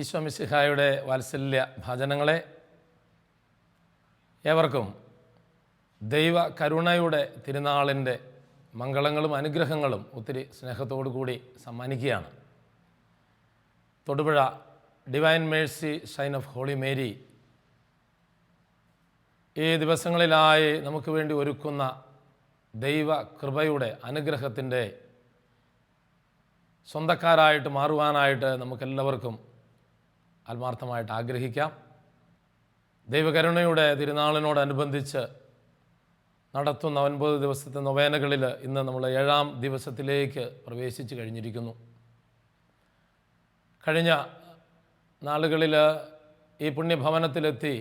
ഈശോ മിശിഹായുടെ വാത്സല്യ ഭാജനങ്ങളെ ഏവർക്കും ദൈവ കരുണയുടെ തിരുനാളിൻ്റെ മംഗളങ്ങളും അനുഗ്രഹങ്ങളും ഒത്തിരി സ്നേഹത്തോടു കൂടി സമ്മാനിക്കുകയാണ്. Thodupuzha divine Mercy Shine of holy Mary ഈ ദിവസങ്ങളിലായി നമുക്ക് വേണ്ടി ഒരുക്കുന്ന ദൈവ കൃപയുടെ അനുഗ്രഹത്തിൻ്റെ സ്വന്തക്കാരായിട്ട് മാറുവാനായിട്ട് നമുക്കെല്ലാവർക്കും ആത്മാർത്ഥമായിട്ട് ആഗ്രഹിക്കാം. ദൈവകരുണയുടെ തിരുനാളിനോടനുബന്ധിച്ച് നടത്തുന്ന 9 ദിവസത്തെ നൊവേനകളിൽ ഇന്ന് നമ്മൾ 7-ാം ദിവസത്തിലേക്ക് പ്രവേശിച്ച് കഴിഞ്ഞിരിക്കുന്നു. കഴിഞ്ഞ നാളുകളിൽ ഈ പുണ്യഭവനത്തിലെത്തി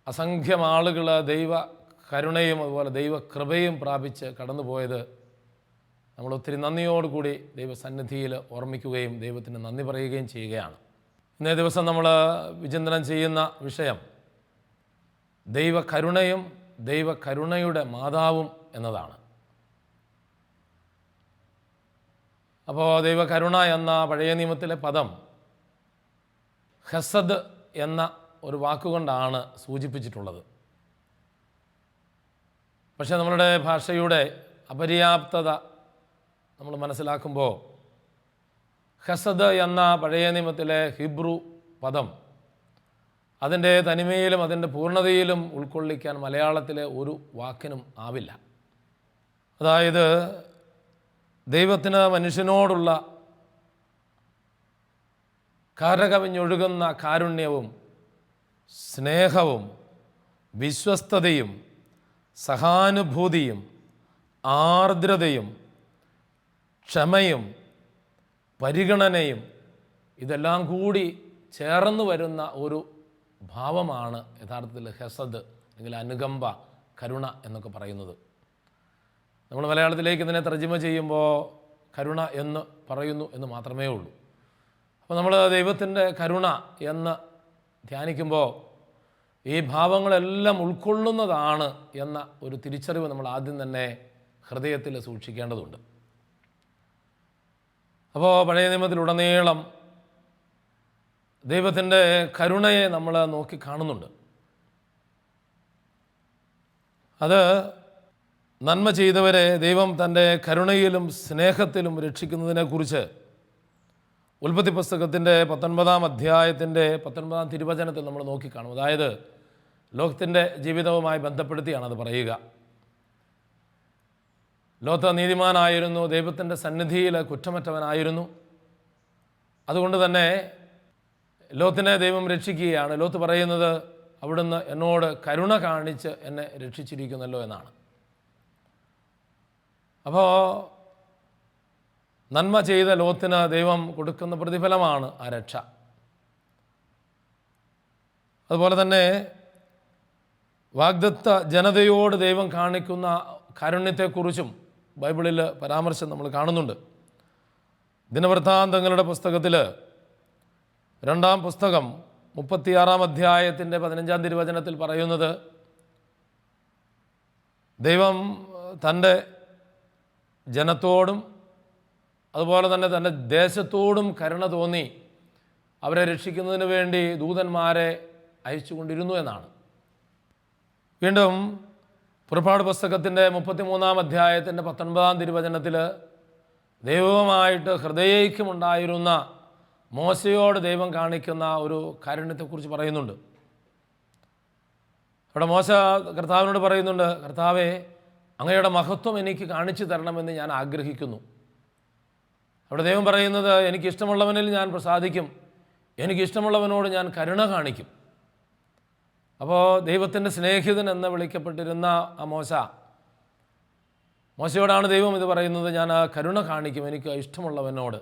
അസംഖ്യം ആളുകൾ ദൈവ കരുണയും അതുപോലെ ദൈവകൃപയും പ്രാപിച്ച് കടന്നുപോയത് നമ്മൾ ഒത്തിരി നന്ദിയോടുകൂടി ദൈവസന്നിധിയിൽ ഓർമ്മിക്കുകയും ദൈവത്തിന് നന്ദി പറയുകയും ചെയ്യുകയാണ്. ഇന്നേ ദിവസം നമ്മൾ വിചിന്തനം ചെയ്യുന്ന വിഷയം ദൈവകരുണയും ദൈവകരുണയുടെ മാതാവും എന്നതാണ്. അപ്പോൾ ദൈവകരുണ എന്ന പഴയ നിയമത്തിലെ പദം ഹെസദ് എന്ന ഒരു വാക്കുകൊണ്ടാണ് സൂചിപ്പിച്ചിട്ടുള്ളത്. പക്ഷേ നമ്മളുടെ ഭാഷയുടെ അപര്യാപ്തത നമ്മൾ മനസ്സിലാക്കുമ്പോൾ ഹെസദ് എന്ന പഴയ നിയമത്തിലെ ഹിബ്രു പദം അതിൻ്റെ തനിമയിലും അതിൻ്റെ പൂർണ്ണതയിലും ഉൾക്കൊള്ളിക്കാൻ മലയാളത്തിലെ ഒരു വാക്കിനും ആവില്ല. അതായത് ദൈവത്തിന് മനുഷ്യനോടുള്ള കരകവിഞ്ഞൊഴുകുന്ന കാരുണ്യവും സ്നേഹവും വിശ്വസ്തതയും സഹാനുഭൂതിയും ആർദ്രതയും ക്ഷമയും പരിഗണനയും ഇതെല്ലാം കൂടി ചേർന്ന് വരുന്ന ഒരു ഭാവമാണ് യഥാർത്ഥത്തിൽ ഹെസദ് അല്ലെങ്കിൽ അനുകമ്പ, കരുണ എന്നൊക്കെ പറയുന്നത്. നമ്മൾ മലയാളത്തിലേക്ക് ഇതിനെ തർജ്ജിമ ചെയ്യുമ്പോൾ കരുണ എന്ന് പറയുന്നു എന്ന് മാത്രമേ ഉള്ളൂ. അപ്പോൾ നമ്മൾ ദൈവത്തിൻ്റെ കരുണ എന്ന് ധ്യാനിക്കുമ്പോൾ ഈ ഭാവങ്ങളെല്ലാം ഉൾക്കൊള്ളുന്നതാണ് എന്ന ഒരു തിരിച്ചറിവ് നമ്മൾ ആദ്യം തന്നെ ഹൃദയത്തിൽ സൂക്ഷിക്കേണ്ടതുണ്ട്. അപ്പോൾ പഴയ നിയമത്തിലുടനീളം ദൈവത്തിൻ്റെ കരുണയെ നമ്മൾ നോക്കി കാണുന്നുണ്ട്. അത് നന്മ ചെയ്തവരെ ദൈവം തൻ്റെ കരുണയിലും സ്നേഹത്തിലും രക്ഷിക്കുന്നതിനെക്കുറിച്ച് ഉൽപ്പത്തി പുസ്തകത്തിൻ്റെ 19-ാം അധ്യായത്തിൻ്റെ 19-ാം തിരുവചനത്തിൽ നമ്മൾ നോക്കിക്കാണും. അതായത് ലോകത്തിൻ്റെ ജീവിതവുമായി ബന്ധപ്പെടുത്തിയാണ് അത് പറയുക. ലോത്ത് നീതിമാനായിരുന്നു, ദൈവത്തിൻ്റെ സന്നിധിയിൽ കുറ്റമറ്റവനായിരുന്നു. അതുകൊണ്ട് തന്നെ ലോത്തിനെ ദൈവം രക്ഷിക്കുകയാണ്. ലോത്ത് പറയുന്നത്, അവിടുന്ന് എന്നോട് കരുണ കാണിച്ച് എന്നെ രക്ഷിച്ചിരിക്കുന്നല്ലോ എന്നാണ്. അപ്പോൾ നന്മ ചെയ്ത ലോത്തിന് ദൈവം കൊടുക്കുന്ന പ്രതിഫലമാണ് ആ രക്ഷ. അതുപോലെ തന്നെ വാഗ്ദത്ത ജനതയോട് ദൈവം കാണിക്കുന്ന കാരുണ്യത്തെക്കുറിച്ചും ബൈബിളിൽ പരാമർശം നമ്മൾ കാണുന്നുണ്ട്. ദിനവൃത്താന്തങ്ങളുടെ പുസ്തകത്തിൽ 2-ാം പുസ്തകം 36-ാം അധ്യായത്തിൻ്റെ 15-ാം തിരുവചനത്തിൽ പറയുന്നത്, ദൈവം തൻ്റെ ജനത്തോടും അതുപോലെ തന്നെ തൻ്റെ ദേശത്തോടും കരുണ തോന്നി അവരെ രക്ഷിക്കുന്നതിന് വേണ്ടി ദൂതന്മാരെ അയച്ചുകൊണ്ടിരുന്നു എന്നാണ്. വീണ്ടും പുറപ്പാട് പുസ്തകത്തിൻ്റെ 33-ാം അധ്യായത്തിൻ്റെ 19-ാം തിരുവചനത്തിൽ ദൈവവുമായിട്ട് ഹൃദയൈക്യമുണ്ടായിരുന്ന മോശയോട് ദൈവം കാണിക്കുന്ന ഒരു കാരുണ്യത്തെക്കുറിച്ച് പറയുന്നുണ്ട്. അവിടെ മോശ കർത്താവിനോട് പറയുന്നുണ്ട്, കർത്താവേ, അങ്ങയുടെ മഹത്വം എനിക്ക് കാണിച്ചു തരണമെന്ന് ഞാൻ ആഗ്രഹിക്കുന്നു. അവിടെ ദൈവം പറയുന്നത്, എനിക്കിഷ്ടമുള്ളവനിൽ ഞാൻ പ്രസാദിക്കും, എനിക്കിഷ്ടമുള്ളവനോട് ഞാൻ കരുണ കാണിക്കും. അപ്പോൾ ദൈവത്തിൻ്റെ സ്നേഹിതൻ എന്ന് വിളിക്കപ്പെട്ടിരുന്ന ആ മോശയോടാണ് ദൈവം ഇത് പറയുന്നത്, ഞാൻ ആ കരുണ കാണിക്കും എനിക്ക് ഇഷ്ടമുള്ളവനോട്.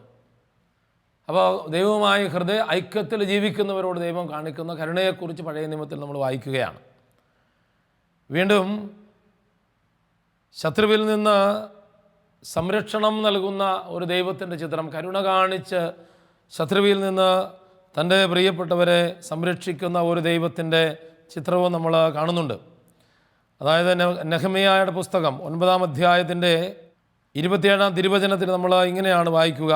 അപ്പോൾ ദൈവവുമായി ഹൃദയ ഐക്യത്തിൽ ജീവിക്കുന്നവരോട് ദൈവം കാണിക്കുന്ന കരുണയെക്കുറിച്ച് പഴയ നിയമത്തിൽ നമ്മൾ വായിക്കുകയാണ്. വീണ്ടും ശത്രുവിൽ നിന്ന് സംരക്ഷണം നൽകുന്ന ഒരു ദൈവത്തിൻ്റെ ചിത്രം, കരുണ കാണിച്ച് ശത്രുവിൽ നിന്ന് തൻ്റെ പ്രിയപ്പെട്ടവരെ സംരക്ഷിക്കുന്ന ഒരു ദൈവത്തിൻ്റെ ചിത്രവും നമ്മൾ കാണുന്നുണ്ട്. അതായത് നെഹമ്യായുടെ പുസ്തകം 9-ാം അധ്യായത്തിൻ്റെ 27-ാം തിരുവചനത്തിൽ നമ്മൾ ഇങ്ങനെയാണ് വായിക്കുക,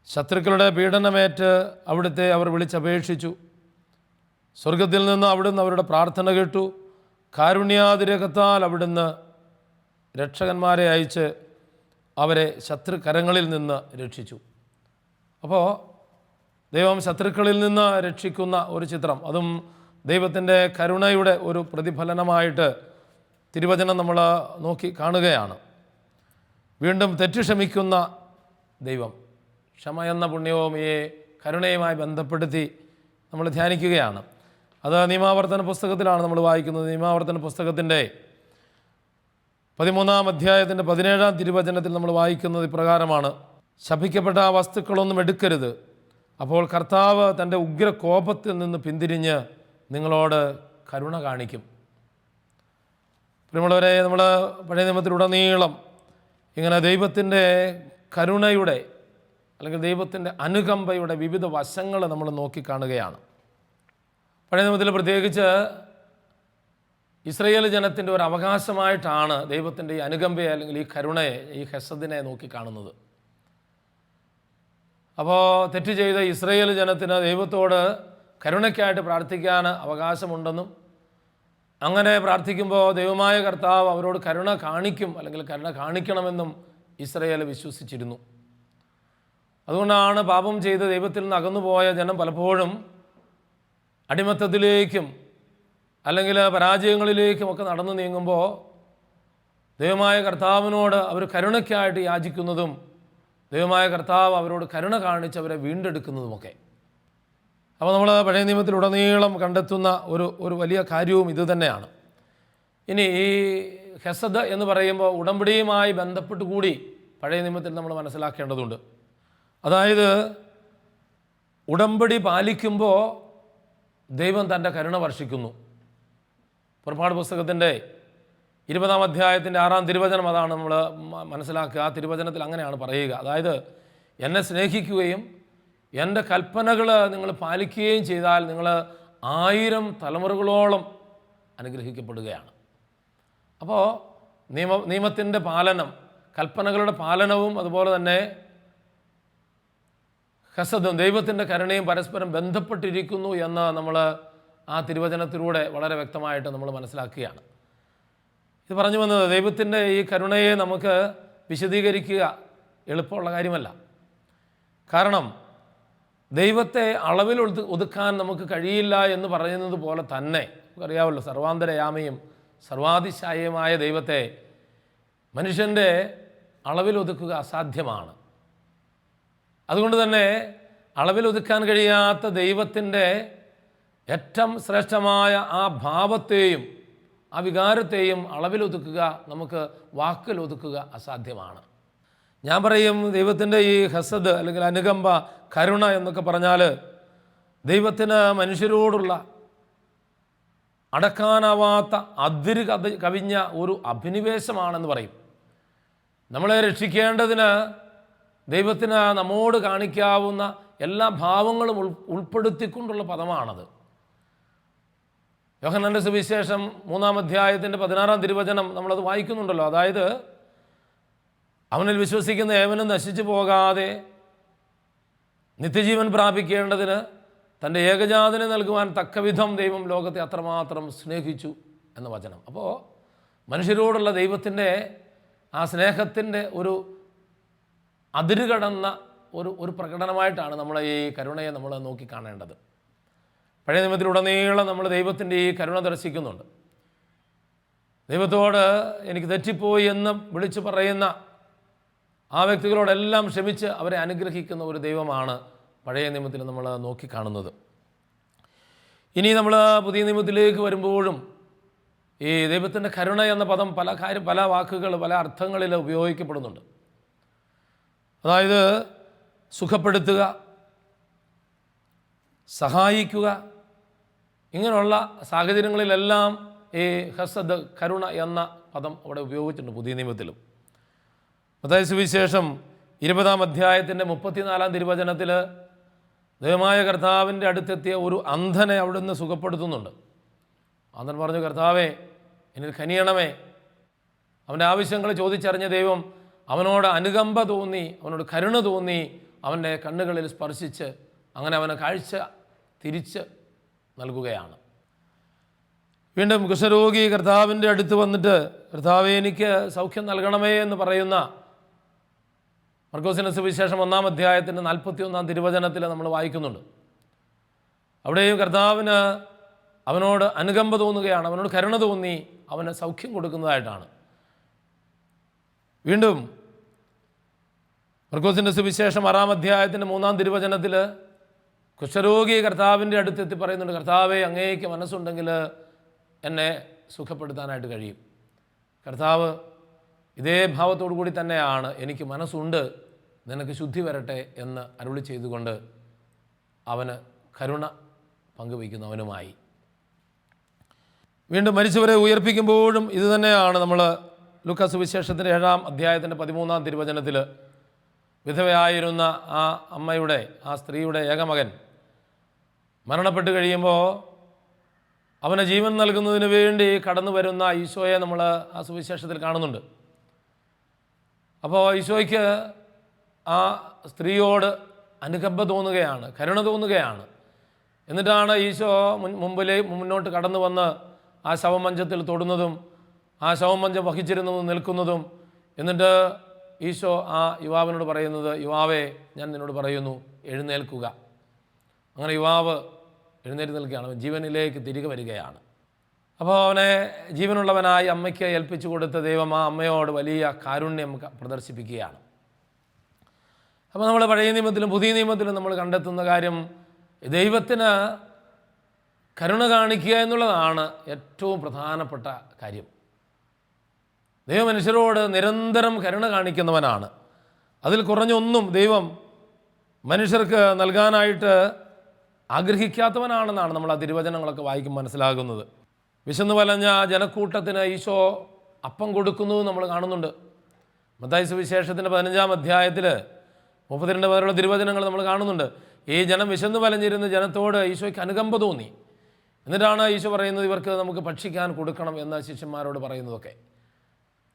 ശത്രുക്കളുടെ പീഡനമേറ്റ് അവിടുത്തെ അവർ വിളിച്ചപേക്ഷിച്ചു. സ്വർഗത്തിൽ നിന്ന് അവിടുന്ന് അവരുടെ പ്രാർത്ഥന കേട്ടു. കാരുണ്യാതിരകത്താൽ അവിടുന്ന് രക്ഷകന്മാരെ അയച്ച് അവരെ ശത്രുകരങ്ങളിൽ നിന്ന് രക്ഷിച്ചു. അപ്പോൾ ദൈവം ശത്രുക്കളിൽ നിന്ന് രക്ഷിക്കുന്ന ഒരു ചിത്രം, അതും ദൈവത്തിൻ്റെ കരുണയുടെ ഒരു പ്രതിഫലനമായിട്ട് തിരുവചനം നമ്മൾ നോക്കി കാണുകയാണ്. വീണ്ടും തെറ്റ് ക്ഷമിക്കുന്ന ദൈവം, ക്ഷമ എന്ന പുണ്യവും ഈ കരുണയുമായി ബന്ധപ്പെടുത്തി നമ്മൾ ധ്യാനിക്കുകയാണ്. അത് നിയമാവർത്തന പുസ്തകത്തിലാണ് നമ്മൾ വായിക്കുന്നത്. നിയമാവർത്തന പുസ്തകത്തിൻ്റെ 13-ാം അധ്യായത്തിൻ്റെ 17-ാം തിരുവചനത്തിൽ നമ്മൾ വായിക്കുന്നത് ഇപ്രകാരമാണ്: ശപിക്കപ്പെട്ട വസ്തുക്കളൊന്നും എടുക്കരുത്, അപ്പോൾ കർത്താവ് തൻ്റെ ഉഗ്രകോപത്തിൽ നിന്ന് പിന്തിരിഞ്ഞ് നിങ്ങളോട് കരുണ കാണിക്കും. പ്രിയമുള്ളവരെ, നമ്മൾ പഴയ നിയമത്തിലുടനീളം ഇങ്ങനെ ദൈവത്തിൻ്റെ കരുണയുടെ അല്ലെങ്കിൽ ദൈവത്തിൻ്റെ അനുകമ്പയുടെ വിവിധ വശങ്ങൾ നമ്മൾ നോക്കിക്കാണുകയാണ്. പഴയ നിയമത്തിൽ പ്രത്യേകിച്ച് ഇസ്രായേൽ ജനത്തിൻ്റെ ഒരു അവകാശമായിട്ടാണ് ദൈവത്തിൻ്റെ ഈ അനുകമ്പയെ അല്ലെങ്കിൽ ഈ കരുണയെ, ഈ ഹെസദിനെ നോക്കിക്കാണുന്നത്. അപ്പോൾ തെറ്റ് ചെയ്ത ഇസ്രായേൽ ജനത്തിന് ദൈവത്തോട് കരുണയ്ക്കായിട്ട് പ്രാർത്ഥിക്കാൻ അവകാശമുണ്ടെന്നും അങ്ങനെ പ്രാർത്ഥിക്കുമ്പോൾ ദൈവമായ കർത്താവ് അവരോട് കരുണ കാണിക്കും അല്ലെങ്കിൽ കരുണ കാണിക്കണമെന്നും ഇസ്രായേൽ വിശ്വസിച്ചിരുന്നു. അതുകൊണ്ടാണ് പാപം ചെയ്ത് ദൈവത്തിൽ നിന്ന് അകന്നുപോയ ജനം പലപ്പോഴും അടിമത്തത്തിലേക്കും അല്ലെങ്കിൽ പരാജയങ്ങളിലേക്കും ഒക്കെ നടന്നു നീങ്ങുമ്പോൾ ദൈവമായ കർത്താവിനോട് അവർ കരുണയ്ക്കായിട്ട് യാചിക്കുന്നതും ദൈവമായ കർത്താവ് അവരോട് കരുണ കാണിച്ച് അവരെ വീണ്ടെടുക്കുന്നതുമൊക്കെ. അപ്പോൾ നമ്മൾ പഴയ നിയമത്തിലുടനീളം കണ്ടെത്തുന്ന ഒരു വലിയ കാര്യവും ഇത് തന്നെയാണ്. ഇനി ഈ ഹെസദ് എന്ന് പറയുമ്പോൾ ഉടമ്പടിയുമായി ബന്ധപ്പെട്ട് കൂടി പഴയ നിയമത്തിൽ നമ്മൾ മനസ്സിലാക്കേണ്ടതുണ്ട്. അതായത് ഉടമ്പടി പാലിക്കുമ്പോൾ ദൈവം തൻ്റെ കരുണ വർഷിക്കുന്നു. പുറപ്പാട് പുസ്തകത്തിൻ്റെ 20-ാം അധ്യായത്തിൻ്റെ 6-ാം തിരുവചനം അതാണ് നമ്മൾ മനസ്സിലാക്കുക. ആ തിരുവചനത്തിൽ അങ്ങനെയാണ് പറയുക. അതായത് എന്നെ സ്നേഹിക്കുകയും എൻ്റെ കൽപ്പനകൾ നിങ്ങൾ പാലിക്കുകയും ചെയ്താൽ നിങ്ങൾ 1000 തലമുറകളോളം അനുഗ്രഹിക്കപ്പെടുകയാണ്. അപ്പോൾ നിയമത്തിൻ്റെ പാലനം, കൽപ്പനകളുടെ പാലനവും അതുപോലെ തന്നെ ഹെസദും ദൈവത്തിൻ്റെ കരുണയും പരസ്പരം ബന്ധപ്പെട്ടിരിക്കുന്നു എന്ന് നമ്മൾ ആ തിരുവചനത്തിലൂടെ വളരെ വ്യക്തമായിട്ട് നമ്മൾ മനസ്സിലാക്കുകയാണ്. ഇത് പറഞ്ഞു വന്നത് ദൈവത്തിൻ്റെ ഈ കരുണയെ നമുക്ക് വിശദീകരിക്കുക എളുപ്പമുള്ള കാര്യമല്ല. കാരണം ദൈവത്തെ അളവിൽ ഒതുക്കാൻ നമുക്ക് കഴിയില്ല എന്ന് പറയുന്നത് പോലെ തന്നെ നമുക്കറിയാമല്ലോ, സർവാന്തരയാമിയും സർവാതിശായമായ ദൈവത്തെ മനുഷ്യൻ്റെ അളവിൽ ഒതുക്കുക അസാധ്യമാണ്. അതുകൊണ്ട് തന്നെ അളവിൽ ഒതുക്കാൻ കഴിയാത്ത ദൈവത്തിൻ്റെ ഏറ്റവും ശ്രേഷ്ഠമായ ആ ഭാവത്തെയും ആ വികാരത്തെയും അളവിലൊതുക്കുക, നമുക്ക് വാക്കിലൊതുക്കുക അസാധ്യമാണ്. ഞാൻ പറയും, ദൈവത്തിൻ്റെ ഈ ഹെസദ് അല്ലെങ്കിൽ അനുകമ്പ, കരുണ എന്നൊക്കെ പറഞ്ഞാൽ ദൈവത്തിന് മനുഷ്യരോടുള്ള അടക്കാനാവാത്ത അതിര് കവിഞ്ഞ ഒരു അഭിനിവേശമാണെന്ന് പറയും. നമ്മളെ രക്ഷിക്കേണ്ടതിന് ദൈവത്തിന് നമ്മോട് കാണിക്കാവുന്ന എല്ലാ ഭാവങ്ങളും ഉൾപ്പെടുത്തിക്കൊണ്ടുള്ള പദമാണത്. യോഹന്നാന്റെ സുവിശേഷം 3-ാം അധ്യായത്തിൻ്റെ 16-ാം തിരുവചനം നമ്മളത് വായിക്കുന്നുണ്ടല്ലോ. അതായത് അവനിൽ വിശ്വസിക്കുന്ന ഏവനും നശിച്ചു പോകാതെ നിത്യജീവൻ പ്രാപിക്കേണ്ടതിന് തൻ്റെ ഏകജാതനെ നൽകുവാൻ തക്കവിധം ദൈവം ലോകത്തെ അത്രമാത്രം സ്നേഹിച്ചു എന്ന വചനം. അപ്പോൾ മനുഷ്യരോടുള്ള ദൈവത്തിൻ്റെ ആ സ്നേഹത്തിൻ്റെ ഒരു അതിരുകടന്ന ഒരു പ്രകടനമായിട്ടാണ് നമ്മൾ ഈ കരുണയെ നമ്മൾ നോക്കിക്കാണേണ്ടത്. പഴയ നിയമത്തിലുടനീളം നമ്മൾ ദൈവത്തിൻ്റെ ഈ കരുണ ദർശിക്കുന്നുണ്ട്. ദൈവത്തോട് എനിക്ക് തെറ്റിപ്പോയി എന്ന് വിളിച്ചു പറയുന്ന ആ വ്യക്തികളോടെല്ലാം ക്ഷമിച്ച് അവരെ അനുഗ്രഹിക്കുന്ന ഒരു ദൈവമാണ് പഴയ നിയമത്തിൽ നമ്മൾ നോക്കിക്കാണുന്നത്. ഇനി നമ്മൾ പുതിയ നിയമത്തിലേക്ക് വരുമ്പോഴും ഈ ദൈവത്തിൻ്റെ കരുണ എന്ന പദം പല വാക്കുകൾ പല അർത്ഥങ്ങളിൽ ഉപയോഗിക്കപ്പെടുന്നുണ്ട്. അതായത് സുഖപ്പെടുത്തുക, സഹായിക്കുക, ഇങ്ങനെയുള്ള സാഹചര്യങ്ങളിലെല്ലാം ഈ ഹെസദ്, കരുണ എന്ന പദം അവിടെ ഉപയോഗിച്ചിട്ടുണ്ട് പുതിയ നിയമത്തിലും. മത്തായി സുവിശേഷം 20-ാം അധ്യായത്തിൻ്റെ 34-ാം തിരുവചനത്തിൽ ദൈവമായ കർത്താവിൻ്റെ അടുത്തെത്തിയ ഒരു അന്ധനെ അവിടുന്ന് സുഖപ്പെടുത്തുന്നുണ്ട്. അന്ധൻ പറഞ്ഞു, കർത്താവേ എന്നിൽ കനിയണമേ. അവൻ്റെ ആവശ്യങ്ങൾ ചോദിച്ചറിഞ്ഞ ദൈവം അവനോട് അനുകമ്പ തോന്നി, അവനോട് കരുണ തോന്നി അവൻ്റെ കണ്ണുകളിൽ സ്പർശിച്ച് അങ്ങനെ അവന് കാഴ്ച തിരിച്ച് നൽകുകയാണ്. വീണ്ടും കുഷ്ഠരോഗി കർത്താവിൻ്റെ അടുത്ത് വന്നിട്ട്, കർത്താവേ എനിക്ക് സൗഖ്യം നൽകണമേ എന്ന് പറയുന്ന മർക്കോസിന്റെ സുവിശേഷം 1-ാം അധ്യായത്തിൻ്റെ 41-ാം തിരുവചനത്തിൽ നമ്മൾ വായിക്കുന്നുണ്ട്. അവിടെയും കർത്താവിന് അവനോട് അനുകമ്പ തോന്നുകയാണ്, അവനോട് കരുണ തോന്നി അവന് സൗഖ്യം കൊടുക്കുന്നതായിട്ടാണ്. വീണ്ടും മർക്കോസിന്റെ സുവിശേഷം 6-ാം അധ്യായത്തിൻ്റെ 3-ാം തിരുവചനത്തിൽ കുഷ്ഠരോഗി കർത്താവിൻ്റെ അടുത്തെത്തി പറയുന്നുണ്ട്, കർത്താവെ അങ്ങേക്ക് മനസ്സുണ്ടെങ്കിൽ എന്നെ സുഖപ്പെടുത്താനായിട്ട് കഴിയും. കർത്താവ് ഇതേ ഭാവത്തോടു കൂടി തന്നെയാണ്, എനിക്ക് മനസ്സുണ്ട്, നിനക്ക് ശുദ്ധി വരട്ടെ എന്ന് അരുളി ചെയ്തുകൊണ്ട് അവന് കരുണ പങ്കുവയ്ക്കുന്നവനുമായി. വീണ്ടും മരിച്ചവരെ ഉയർപ്പിക്കുമ്പോഴും ഇത് തന്നെയാണ്. നമ്മൾ ലൂക്കാ സുവിശേഷത്തിൻ്റെ 7-ാം അധ്യായത്തിൻ്റെ 13-ാം തിരുവചനത്തിൽ വിധവയായിരുന്ന ആ അമ്മയുടെ, ആ സ്ത്രീയുടെ ഏകമകൻ മരണപ്പെട്ട് കഴിയുമ്പോൾ അവന് ജീവൻ നൽകുന്നതിന് വേണ്ടി കടന്നു വരുന്ന ഈശോയെ നമ്മൾ ആ സുവിശേഷത്തിൽ കാണുന്നുണ്ട്. അപ്പോൾ ഈശോയ്ക്ക് ആ സ്ത്രീയോട് അനുകമ്പ തോന്നുകയാണ്, കരുണ തോന്നുകയാണ്. എന്നിട്ടാണ് ഈശോ മുന്നോട്ട് കടന്നു വന്ന് ആ ശവമഞ്ചത്തിൽ തൊടുന്നതും ആ ശവമഞ്ചം വഹിച്ചിരുന്നതും നിൽക്കുന്നതും. എന്നിട്ട് ഈശോ ആ യുവാവിനോട് പറയുന്നത്, യുവാവേ ഞാൻ നിന്നോട് പറയുന്നു എഴുന്നേൽക്കുക. അങ്ങനെ യുവാവ് എഴുന്നേറ്റ് നിൽക്കുകയാണ്, ജീവനിലേക്ക് തിരികെ വരികയാണ്. അപ്പോൾ അവനെ ജീവനുള്ളവനായി അമ്മയ്ക്ക് ഏൽപ്പിച്ചു കൊടുത്ത ദൈവം ആ അമ്മയോട് വലിയ കാരുണ്യം പ്രദർശിപ്പിക്കുകയാണ്. അപ്പോൾ നമ്മൾ പഴയ നിയമത്തിലും പുതിയ നിയമത്തിലും നമ്മൾ കണ്ടെത്തുന്ന കാര്യം, ദൈവത്തിന് കരുണ കാണിക്കുക എന്നുള്ളതാണ് ഏറ്റവും പ്രധാനപ്പെട്ട കാര്യം. ദൈവം മനുഷ്യരോട് നിരന്തരം കരുണ കാണിക്കുന്നവനാണ്. അതിൽ കുറഞ്ഞൊന്നും ദൈവം മനുഷ്യർക്ക് നൽകാനായിട്ട് ആഗ്രഹിക്കാത്തവനാണെന്നാണ് നമ്മൾ ആ തിരുവചനങ്ങളൊക്കെ വായിക്കുമ്പോൾ മനസ്സിലാകുന്നത്. വിശന്നു വലഞ്ഞ ജനക്കൂട്ടത്തിന് ഈശോ അപ്പം കൊടുക്കുന്നു നമ്മൾ കാണുന്നുണ്ട്. മത്തായി സുവിശേഷത്തിൻ്റെ 15-ാം അധ്യായത്തിൽ 32 പേരുള്ള തിരുവചനങ്ങൾ നമ്മൾ കാണുന്നുണ്ട്. ഈ ജനം വിശന്നു വലഞ്ഞിരുന്ന ജനത്തോട് ഈശോയ്ക്ക് അനുകമ്പ തോന്നി. എന്നിട്ടാണ് ഈശോ പറയുന്നത്, ഇവർക്ക് നമുക്ക് ഭക്ഷിക്കാൻ കൊടുക്കണം എന്ന് ശിഷ്യന്മാരോട് പറയുന്നതൊക്കെ.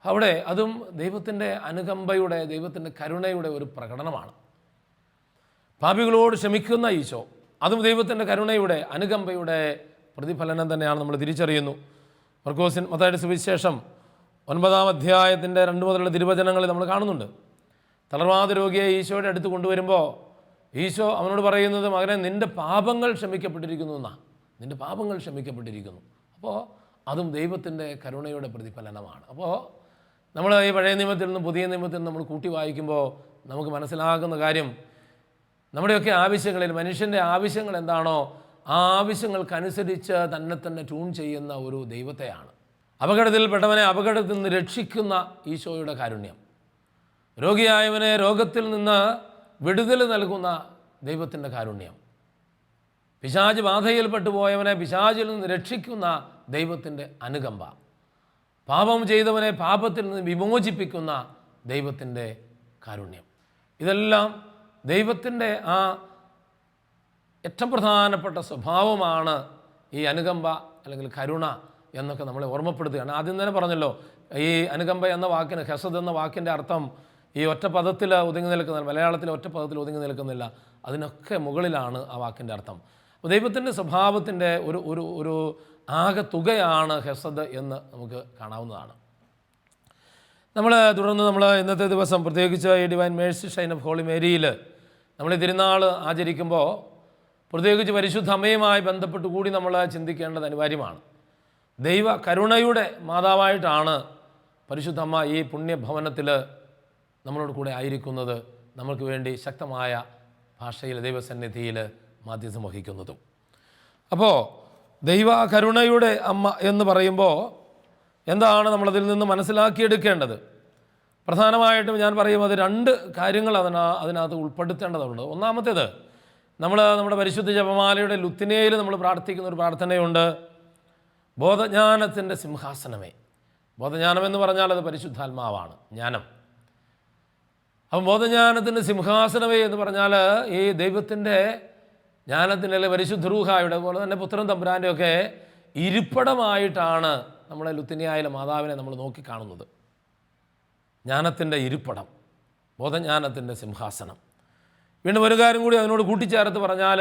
അവിടെ അതും ദൈവത്തിൻ്റെ അനുകമ്പയുടെ, ദൈവത്തിൻ്റെ കരുണയുടെ ഒരു പ്രകടനമാണ്. പാപികളോട് ക്ഷമിക്കുന്ന ഈശോ, അതും ദൈവത്തിൻ്റെ കരുണയുടെ, അനുകമ്പയുടെ പ്രതിഫലനം തന്നെയാണ് നമ്മൾ തിരിച്ചറിയുന്നു. മത്തായിയുടെ സുവിശേഷം 9-ാം അധ്യായത്തിൻ്റെ 2 മുതലുള്ള തിരുവചനങ്ങളിൽ നമ്മൾ കാണുന്നുണ്ട്. തളർവാദ രോഗിയെ ഈശോയുടെ അടുത്ത് കൊണ്ടുവരുമ്പോൾ ഈശോ അവനോട് പറയുന്നത്, മകനെ നിൻ്റെ പാപങ്ങൾ ക്ഷമിക്കപ്പെട്ടിരിക്കുന്നു എന്നാണ്. നിൻ്റെ പാപങ്ങൾ ക്ഷമിക്കപ്പെട്ടിരിക്കുന്നു. അപ്പോൾ അതും ദൈവത്തിൻ്റെ കരുണയുടെ പ്രതിഫലനമാണ്. അപ്പോൾ നമ്മൾ ഈ പഴയ നിയമത്തിൽ നിന്നും പുതിയ നിയമത്തിൽ നിന്നും നമ്മൾ കൂട്ടി വായിക്കുമ്പോൾ നമുക്ക് മനസ്സിലാകുന്ന കാര്യം, നമ്മുടെയൊക്കെ ആവശ്യങ്ങളിൽ മനുഷ്യൻ്റെ ആവശ്യങ്ങൾ എന്താണോ ആ ആവശ്യങ്ങൾക്കനുസരിച്ച് തന്നെ ട്യൂൺ ചെയ്യുന്ന ഒരു ദൈവത്തെയാണ്. അപകടത്തിൽപ്പെട്ടവനെ അപകടത്തിൽ നിന്ന് രക്ഷിക്കുന്ന ഈശോയുടെ കാരുണ്യം, രോഗിയായവനെ രോഗത്തിൽ നിന്ന് വിടുതൽ നൽകുന്ന ദൈവത്തിൻ്റെ കാരുണ്യം, പിശാച് ബാധയിൽപ്പെട്ടു പോയവനെ പിശാചിൽ നിന്ന് രക്ഷിക്കുന്ന ദൈവത്തിൻ്റെ അനുകമ്പ, പാപം ചെയ്തവനെ പാപത്തിൽ നിന്ന് വിമോചിപ്പിക്കുന്ന ദൈവത്തിൻ്റെ കാരുണ്യം, ഇതെല്ലാം ദൈവത്തിൻ്റെ ആ ഏറ്റവും പ്രധാനപ്പെട്ട സ്വഭാവമാണ് ഈ അനുകമ്പ അല്ലെങ്കിൽ കരുണ എന്നൊക്കെ നമ്മളെ ഓർമ്മപ്പെടുത്തുകയാണ്. ആദ്യം തന്നെ പറഞ്ഞല്ലോ, ഈ അനുകമ്പ എന്ന വാക്കിന്, ഹെസദ് എന്ന വാക്കിൻ്റെ അർത്ഥം ഈ ഒറ്റ പദത്തിൽ ഒതുങ്ങി നിൽക്കുന്നില്ല, മലയാളത്തിൽ ഒറ്റ പദത്തിൽ ഒതുങ്ങി നിൽക്കുന്നില്ല, അതിനൊക്കെ മുകളിലാണ് ആ വാക്കിൻ്റെ അർത്ഥം. അപ്പോൾ ദൈവത്തിൻ്റെ സ്വഭാവത്തിൻ്റെ ഒരു ഒരു ഒരു ആകെ തുകയാണ് ഹെസദ് എന്ന് നമുക്ക് കാണാവുന്നതാണ്. തുടർന്ന് നമ്മൾ ഇന്നത്തെ ദിവസം പ്രത്യേകിച്ച് ഈ divine Mercy Shine of holy മേരിയിൽ നമ്മൾ തിരുനാൾ ആചരിക്കുമ്പോൾ പ്രത്യേകിച്ച് പരിശുദ്ധ അമ്മയുമായി ബന്ധപ്പെട്ട് കൂടി നമ്മൾ ചിന്തിക്കേണ്ടത് അനിവാര്യമാണ്. ദൈവ കരുണയുടെ മാതാവായിട്ടാണ് പരിശുദ്ധ അമ്മ ഈ പുണ്യഭവനത്തിൽ നമ്മളോട് കൂടെ ആയിരിക്കുന്നത്, നമ്മൾക്ക് വേണ്ടി ശക്തമായ ഭാഷയിൽ ദൈവസന്നിധിയിൽ മാധ്യസ്ഥം വഹിക്കുന്നതും. അപ്പോൾ ദൈവ കരുണയുടെ അമ്മ എന്ന് പറയുമ്പോൾ എന്താണ് നമ്മളതിൽ നിന്ന് മനസ്സിലാക്കിയെടുക്കേണ്ടത്? പ്രധാനമായിട്ടും ഞാൻ പറയുന്നത് 2 കാര്യങ്ങൾ അതിനകത്ത് ഉൾപ്പെടുത്തേണ്ടതുണ്ട്. ഒന്നാമത്തേത്, നമ്മുടെ പരിശുദ്ധ ജപമാലയുടെ ലുത്തിനയിൽ നമ്മൾ പ്രാർത്ഥിക്കുന്ന ഒരു പ്രാർത്ഥനയുണ്ട്, ബോധജ്ഞാനത്തിൻ്റെ സിംഹാസനമേ. ബോധജ്ഞാനം എന്ന് പറഞ്ഞാൽ അത് പരിശുദ്ധാത്മാവാണ്, ജ്ഞാനം. അപ്പം ബോധജ്ഞാനത്തിൻ്റെ സിംഹാസനമേ എന്ന് പറഞ്ഞാൽ ഈ ദൈവത്തിൻ്റെ ജ്ഞാനത്തിൻ്റെ അല്ലെങ്കിൽ പരിശുദ്ധ റൂഹായുടെ, അതുപോലെ തന്നെ പുത്രൻ തമ്പുരാൻ്റെയൊക്കെ ഇരിപ്പിടമായിട്ടാണ് നമ്മളെ ലുത്തിനിയായിലെ മാതാവിനെ നമ്മൾ നോക്കിക്കാണുന്നത്. ജ്ഞാനത്തിൻ്റെ ഇരിപ്പിടം, ബോധജ്ഞാനത്തിൻ്റെ സിംഹാസനം. വീണ്ടും ഒരു കാര്യം കൂടി അതിനോട് കൂട്ടിച്ചേർത്ത് പറഞ്ഞാൽ,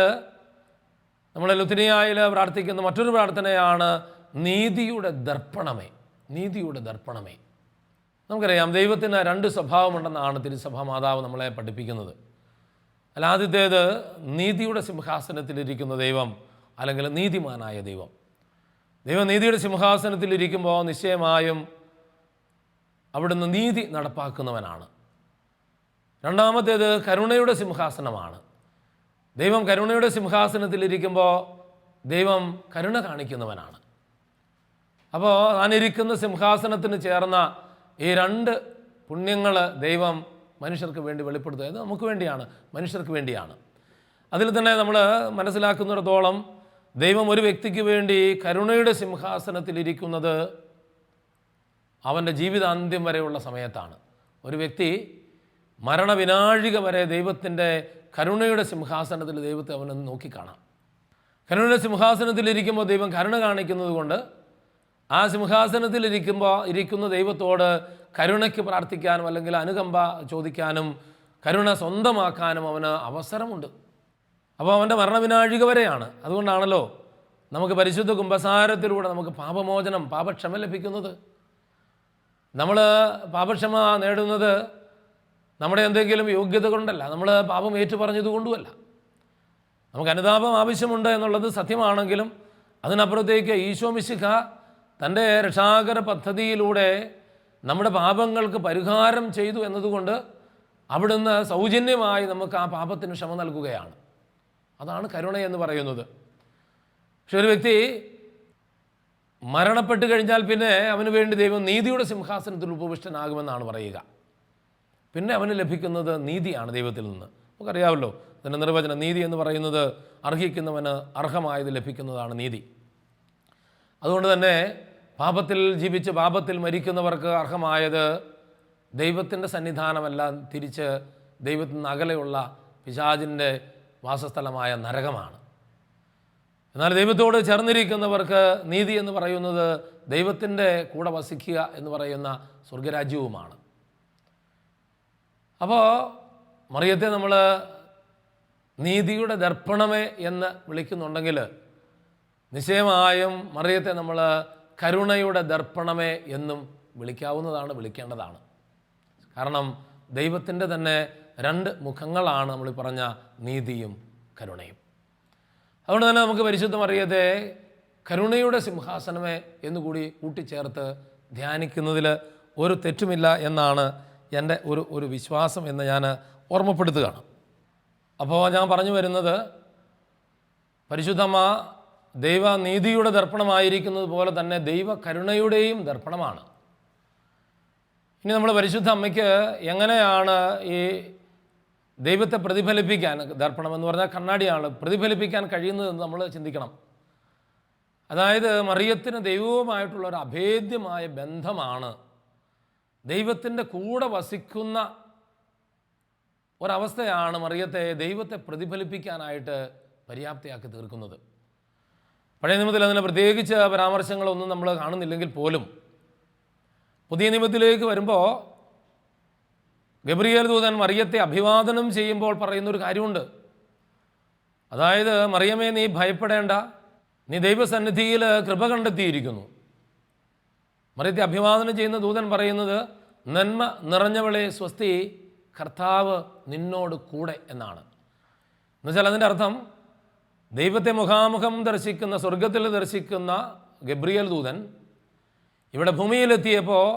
നമ്മൾ ലുത്തിനിയായിൽ പ്രാർത്ഥിക്കുന്ന മറ്റൊരു പ്രാർത്ഥനയാണ് നീതിയുടെ ദർപ്പണമേ. നീതിയുടെ ദർപ്പണമേ. നമുക്കറിയാം ദൈവത്തിന് രണ്ട് സ്വഭാവമുണ്ടെന്നാണ് തിരുസഭ മാതാവ് നമ്മളെ പഠിപ്പിക്കുന്നത്. അല്ല, ആദ്യത്തേത് നീതിയുടെ സിംഹാസനത്തിലിരിക്കുന്ന ദൈവം, അല്ലെങ്കിൽ നീതിമാനായ ദൈവം. ദൈവം നീതിയുടെ സിംഹാസനത്തിലിരിക്കുമ്പോൾ നിശ്ചയമായും അവിടുന്ന് നീതി നടപ്പാക്കുന്നവനാണ്. രണ്ടാമത്തേത് കരുണയുടെ സിംഹാസനമാണ്. ദൈവം കരുണയുടെ സിംഹാസനത്തിലിരിക്കുമ്പോൾ ദൈവം കരുണ കാണിക്കുന്നവനാണ്. അപ്പോൾ താനിരിക്കുന്ന സിംഹാസനത്തിന് ചേർന്ന ഈ രണ്ട് പുണ്യങ്ങൾ ദൈവം മനുഷ്യർക്ക് വേണ്ടി വെളിപ്പെടുത്തുക. ഇത് നമുക്ക് വേണ്ടിയാണ്, മനുഷ്യർക്ക് വേണ്ടിയാണ്. അതിൽ തന്നെ നമ്മൾ മനസ്സിലാക്കുന്നിടത്തോളം ദൈവം ഒരു വ്യക്തിക്ക് വേണ്ടി കരുണയുടെ സിംഹാസനത്തിലിരിക്കുന്നത് അവൻ്റെ ജീവിതാന്ത്യം വരെയുള്ള സമയത്താണ്. ഒരു വ്യക്തി മരണവിനാഴിക വരെ ദൈവത്തിൻ്റെ കരുണയുടെ സിംഹാസനത്തിൽ ദൈവത്തെ അവനെ നോക്കിക്കാണാം. കരുണയുടെ സിംഹാസനത്തിലിരിക്കുമ്പോൾ ദൈവം കരുണ കാണിക്കുന്നത് കൊണ്ട് ആ ഇരിക്കുന്ന ദൈവത്തോട് കരുണയ്ക്ക് പ്രാർത്ഥിക്കാനും അല്ലെങ്കിൽ അനുകമ്പ ചോദിക്കാനും കരുണ സ്വന്തമാക്കാനും അവന് അവസരമുണ്ട്. അപ്പോൾ അവൻ്റെ മരണവിനാഴിക വരെയാണ്. അതുകൊണ്ടാണല്ലോ നമുക്ക് പരിശുദ്ധ കുമ്പസാരത്തിലൂടെ നമുക്ക് പാപമോചനം, പാപക്ഷമ ലഭിക്കുന്നത്. നമ്മൾ പാപക്ഷമ നേടുന്നത് നമ്മുടെ എന്തെങ്കിലും യോഗ്യത കൊണ്ടല്ല, നമ്മൾ പാപം ഏറ്റുപറഞ്ഞതുകൊണ്ടുമല്ല. നമുക്ക് അനുതാപം ആവശ്യമുണ്ട് എന്നുള്ളത് സത്യമാണെങ്കിലും അതിനപ്പുറത്തേക്ക് ഈശോ മിശിഹ തൻ്റെ രക്ഷാകര പദ്ധതിയിലൂടെ നമ്മുടെ പാപങ്ങൾക്ക് പരിഹാരം ചെയ്തു എന്നതുകൊണ്ട് അവിടുന്ന് സൗജന്യമായി നമുക്ക് ആ പാപത്തിന് ക്ഷമ നൽകുകയാണ്. അതാണ് കരുണ എന്ന് പറയുന്നത്. പക്ഷെ ഒരു വ്യക്തി മരണപ്പെട്ട് കഴിഞ്ഞാൽ പിന്നെ അവന് വേണ്ടി ദൈവം നീതിയുടെ സിംഹാസനത്തിൽ ഉപവിഷ്ടനാകുമെന്നാണ് പറയുക. പിന്നെ അവന് ലഭിക്കുന്നത് നീതിയാണ് ദൈവത്തിൽ നിന്ന്. നമുക്കറിയാമല്ലോ അതിൻ്റെ നിർവചനം. നീതി എന്ന് പറയുന്നത് അർഹിക്കുന്നവന് അർഹമായത് ലഭിക്കുന്നതാണ് നീതി. അതുകൊണ്ട് തന്നെ പാപത്തിൽ ജീവിച്ച് പാപത്തിൽ മരിക്കുന്നവർക്ക് അർഹമായത് ദൈവത്തിൻ്റെ സന്നിധാനമല്ല, തിരിച്ച് ദൈവത്തിൽ നിന്ന് അകലെയുള്ള പിശാചിൻ്റെ വാസസ്ഥലമായ നരകമാണ്. എന്നാൽ ദൈവത്തോട് ചേർന്നിരിക്കുന്നവർക്ക് നീതി എന്ന് പറയുന്നത് ദൈവത്തിൻ്റെ കൂടെ വസിക്കുക എന്ന് പറയുന്ന സ്വർഗരാജ്യവുമാണ്. അപ്പോൾ മറിയത്തെ നമ്മൾ നീതിയുടെ ദർപ്പണമേ എന്ന് വിളിക്കുന്നുണ്ടെങ്കിൽ നിശ്ചയമായും മറിയത്തെ നമ്മൾ കരുണയുടെ ദർപ്പണമേ എന്നും വിളിക്കേണ്ടതാണ്. കാരണം ദൈവത്തിൻ്റെ തന്നെ രണ്ട് മുഖങ്ങളാണ് നമ്മൾ പറഞ്ഞ നീതിയും കരുണയും. അതുകൊണ്ട് തന്നെ നമുക്ക് പരിശുദ്ധ മറിയത്തെ കരുണയുടെ സിംഹാസനമേ എന്നുകൂടി കൂട്ടിച്ചേർത്ത് ധ്യാനിക്കുന്നതിൽ ഒരു തെറ്റുമില്ല എന്നാണ് എൻ്റെ ഒരു വിശ്വാസം എന്ന് ഞാൻ ഓർമ്മപ്പെടുത്തുകയാണ്. അപ്പോൾ ഞാൻ പറഞ്ഞു വരുന്നത്, പരിശുദ്ധമ്മ ദൈവനീതിയുടെ ദർപ്പണമായിരിക്കുന്നത് പോലെ തന്നെ ദൈവ കരുണയുടെയും ദർപ്പണമാണ്. ഇനി നമ്മൾ പരിശുദ്ധ അമ്മയ്ക്ക് എങ്ങനെയാണ് ഈ ദൈവത്തെ പ്രതിഫലിപ്പിക്കാൻ, ദർപ്പണം എന്ന് പറഞ്ഞാൽ കണ്ണാടിയാണ്, പ്രതിഫലിപ്പിക്കാൻ കഴിയുന്നതെന്ന് നമ്മൾ ചിന്തിക്കണം. അതായത് മറിയത്തിന് ദൈവവുമായിട്ടുള്ള ഒരു അഭേദ്യമായ ബന്ധമാണ് ദൈവത്തിൻ്റെ കൂടെ വസിക്കുന്ന ഒരവസ്ഥയാണ് മറിയത്തെ ദൈവത്തെ പ്രതിഫലിപ്പിക്കാനായിട്ട് പര്യാപ്തയാക്കി തീർക്കുന്നത്. പഴയ നിയമത്തിൽ അതിന് പ്രത്യേകിച്ച് പരാമർശങ്ങളൊന്നും നമ്മൾ കാണുന്നില്ലെങ്കിൽ പോലും പുതിയ നിയമത്തിലേക്ക് വരുമ്പോൾ ഗബ്രിയേൽ ദൂതൻ മറിയത്തെ അഭിവാദനം ചെയ്യുമ്പോൾ പറയുന്നൊരു കാര്യമുണ്ട്. അതായത്, മറിയമേ നീ ഭയപ്പെടേണ്ട, നീ ദൈവസന്നിധിയിൽ കൃപ കണ്ടെത്തിയിരിക്കുന്നു. മറിയത്തെ അഭിവാദനം ചെയ്യുന്ന ദൂതൻ പറയുന്നത്, നന്മ നിറഞ്ഞവളെ സ്വസ്തി, കർത്താവ് നിന്നോട് കൂടെ എന്നാണ്. എന്നുവെച്ചാൽ അതിൻ്റെ അർത്ഥം, ദൈവത്തെ മുഖാമുഖം ദർശിക്കുന്ന, സ്വർഗത്തിൽ ദർശിക്കുന്ന ഗബ്രിയേൽ ദൂതൻ ഇവിടെ ഭൂമിയിലെത്തിയപ്പോൾ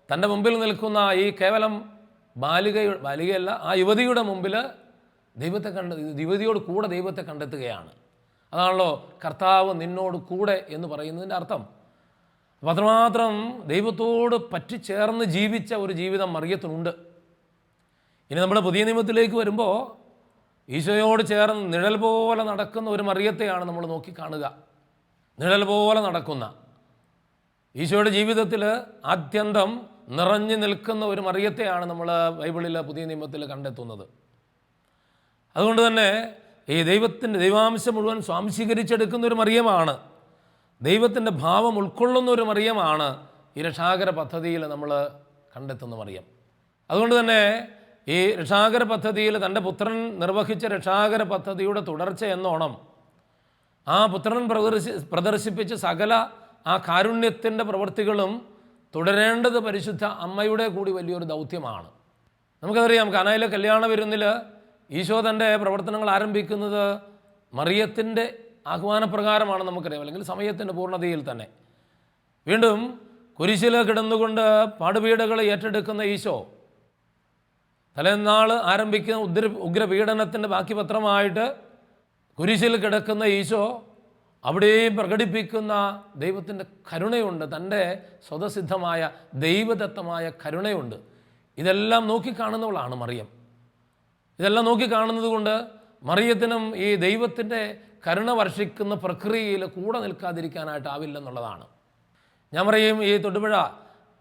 തൻ്റെ മുമ്പിൽ നിൽക്കുന്ന ഈ കേവലം ബാലികയല്ല, ആ യുവതിയുടെ മുമ്പിൽ യുവതിയോട് കൂടെ ദൈവത്തെ കണ്ടെത്തുകയാണ്. അതാണല്ലോ കർത്താവ് നിന്നോട് കൂടെ എന്ന് പറയുന്നതിൻ്റെ അർത്ഥം. അപ്പം അത്രമാത്രം ദൈവത്തോട് പറ്റിച്ചേർന്ന് ജീവിച്ച ഒരു ജീവിതം മറിയത്തിനുണ്ട്. ഇനി നമ്മൾ പുതിയ നിയമത്തിലേക്ക് വരുമ്പോൾ ഈശോയോട് ചേർന്ന് നിഴൽ പോലെ നടക്കുന്ന ഒരു മറിയത്തെയാണ് നമ്മൾ നോക്കിക്കാണുക. നിഴൽ പോലെ നടക്കുന്ന, ഈശോയുടെ ജീവിതത്തിൽ ആദ്യന്തം നിറഞ്ഞു നിൽക്കുന്ന ഒരു മറിയത്തെയാണ് നമ്മൾ ബൈബിളിൽ പുതിയ നിയമത്തിൽ കണ്ടെത്തുന്നത്. അതുകൊണ്ട് തന്നെ ഈ ദൈവാംശം മുഴുവൻ സ്വാംശീകരിച്ചെടുക്കുന്ന ഒരു മറിയമാണ്, ദൈവത്തിൻ്റെ ഭാവം ഉൾക്കൊള്ളുന്ന ഒരു മറിയമാണ് ഈ രക്ഷാകര പദ്ധതിയിൽ നമ്മൾ കണ്ടെത്തുന്ന മറിയം. അതുകൊണ്ട് തന്നെ ഈ രക്ഷാകര പദ്ധതിയിൽ തൻ്റെ പുത്രൻ നിർവഹിച്ച രക്ഷാകര പദ്ധതിയുടെ തുടർച്ച എന്നോണം ആ പുത്രൻ പ്രദർശിപ്പിച്ച സകല ആ കാരുണ്യത്തിൻ്റെ പ്രവൃത്തികളും തുടരേണ്ടത് പരിശുദ്ധ അമ്മയുടെ കൂടി വലിയൊരു ദൗത്യമാണ്. നമുക്കറിയാം, കാനായിലെ കല്യാണ വിരുന്നിൽ ഈശോ തൻ്റെ പ്രവർത്തനങ്ങൾ ആരംഭിക്കുന്നത് മറിയത്തിൻ്റെ ആഹ്വാനപ്രകാരമാണ് നമുക്കറിയാം, അല്ലെങ്കിൽ സമയത്തിൻ്റെ പൂർണ്ണതയിൽ തന്നെ. വീണ്ടും കുരിശിൽ കിടന്നുകൊണ്ട് പാടുപീഡകൾ ഏറ്റെടുക്കുന്ന ഈശോ തലേന്നാൾ ആരംഭിക്കുന്ന ഉഗ്രപീഡനത്തിൻ്റെ ബാക്കി പത്രമായിട്ട് കുരിശിൽ കിടക്കുന്ന ഈശോ അവിടെയും പ്രകടിപ്പിക്കുന്ന ദൈവത്തിൻ്റെ കരുണയുണ്ട്, തൻ്റെ സ്വതസിദ്ധമായ ദൈവദത്തമായ കരുണയുണ്ട്. ഇതെല്ലാം നോക്കിക്കാണുന്നവളാണ് മറിയം. ഇതെല്ലാം നോക്കിക്കാണുന്നത് കൊണ്ട് മറിയത്തിനും ഈ ദൈവത്തിൻ്റെ കരുണ വർഷിക്കുന്ന പ്രക്രിയയിൽ കൂടെ നിൽക്കാതിരിക്കാനായിട്ടാവില്ലെന്നുള്ളതാണ്. ഞാൻ പറയും, ഈ Thodupuzha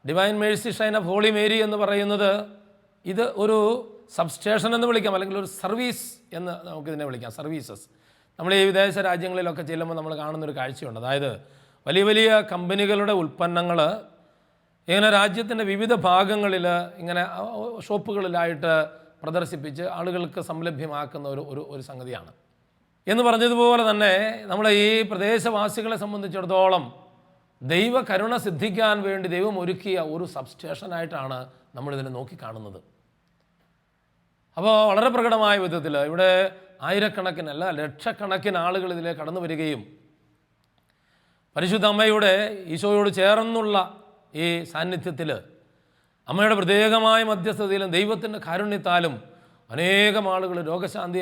divine Mercy Shine of holy Mary എന്ന് പറയുന്നത് ഇത് ഒരു സബ്സ്റ്റേഷൻ എന്ന് വിളിക്കാം, അല്ലെങ്കിൽ ഒരു സർവീസ് എന്ന് നമുക്കിതിനെ വിളിക്കാം, സർവീസസ്. നമ്മൾ ഈ വിദേശ രാജ്യങ്ങളിലൊക്കെ ചെല്ലുമ്പോൾ നമ്മൾ കാണുന്നൊരു കാഴ്ചയുണ്ട്. അതായത് വലിയ വലിയ കമ്പനികളുടെ ഉൽപ്പന്നങ്ങൾ ഇങ്ങനെ രാജ്യത്തിൻ്റെ വിവിധ ഭാഗങ്ങളിൽ ഇങ്ങനെ ഷോപ്പുകളിലായിട്ട് പ്രദർശിപ്പിച്ച് ആളുകൾക്ക് സംലഭ്യമാക്കുന്ന ഒരു സംഗതിയാണ്. എന്ന് പറഞ്ഞതുപോലെ തന്നെ നമ്മുടെ ഈ പ്രദേശവാസികളെ സംബന്ധിച്ചിടത്തോളം ദൈവ കരുണ സിദ്ധിക്കാൻ വേണ്ടി ദൈവം ഒരുക്കിയ ഒരു സബ്സ്റ്റേഷനായിട്ടാണ് നമ്മളിതിനെ നോക്കിക്കാണുന്നത്. അപ്പോൾ വളരെ പ്രകടമായ വിധത്തിൽ ഇവിടെ ആയിരക്കണക്കിനല്ല ലക്ഷക്കണക്കിന് ആളുകൾ ഇതിലേക്ക് കടന്നു വരികയും പരിശുദ്ധ അമ്മയുടെ ഈശോയോട് ചേർന്നുള്ള ഈ സാന്നിധ്യത്തിൽ അമ്മയുടെ പ്രത്യേകമായ മധ്യസ്ഥതയിലും ദൈവത്തിൻ്റെ കാരുണ്യത്താലും അനേകം ആളുകൾ രോഗശാന്തി,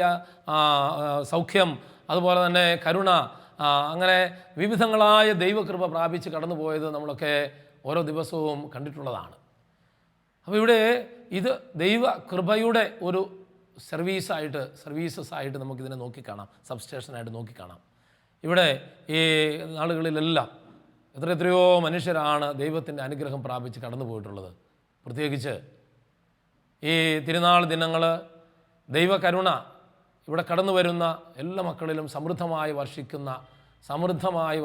സൗഖ്യം, അതുപോലെ തന്നെ കരുണ, അങ്ങനെ വിവിധങ്ങളായ ദൈവകൃപ പ്രാപിച്ച് കടന്നു പോയത് നമ്മളൊക്കെ ഓരോ ദിവസവും കണ്ടിട്ടുള്ളതാണ്. അപ്പോൾ ഇവിടെ ഇത് ദൈവകൃപയുടെ ഒരു സർവീസസ് ആയിട്ട് നമുക്കിതിനെ നോക്കിക്കാണാം, സബ്സ്റ്റേഷനായിട്ട് നോക്കിക്കാണാം. ഇവിടെ ഈ നാളുകളിലെല്ലാം എത്രയോ മനുഷ്യരാണ് ദൈവത്തിൻ്റെ അനുഗ്രഹം പ്രാപിച്ച് കടന്നു പോയിട്ടുള്ളത്. പ്രത്യേകിച്ച് ഈ തിരുനാൾ ദിനങ്ങൾ ദൈവകരുണ ഇവിടെ കടന്നു വരുന്ന എല്ലാ മക്കളിലും സമൃദ്ധമായി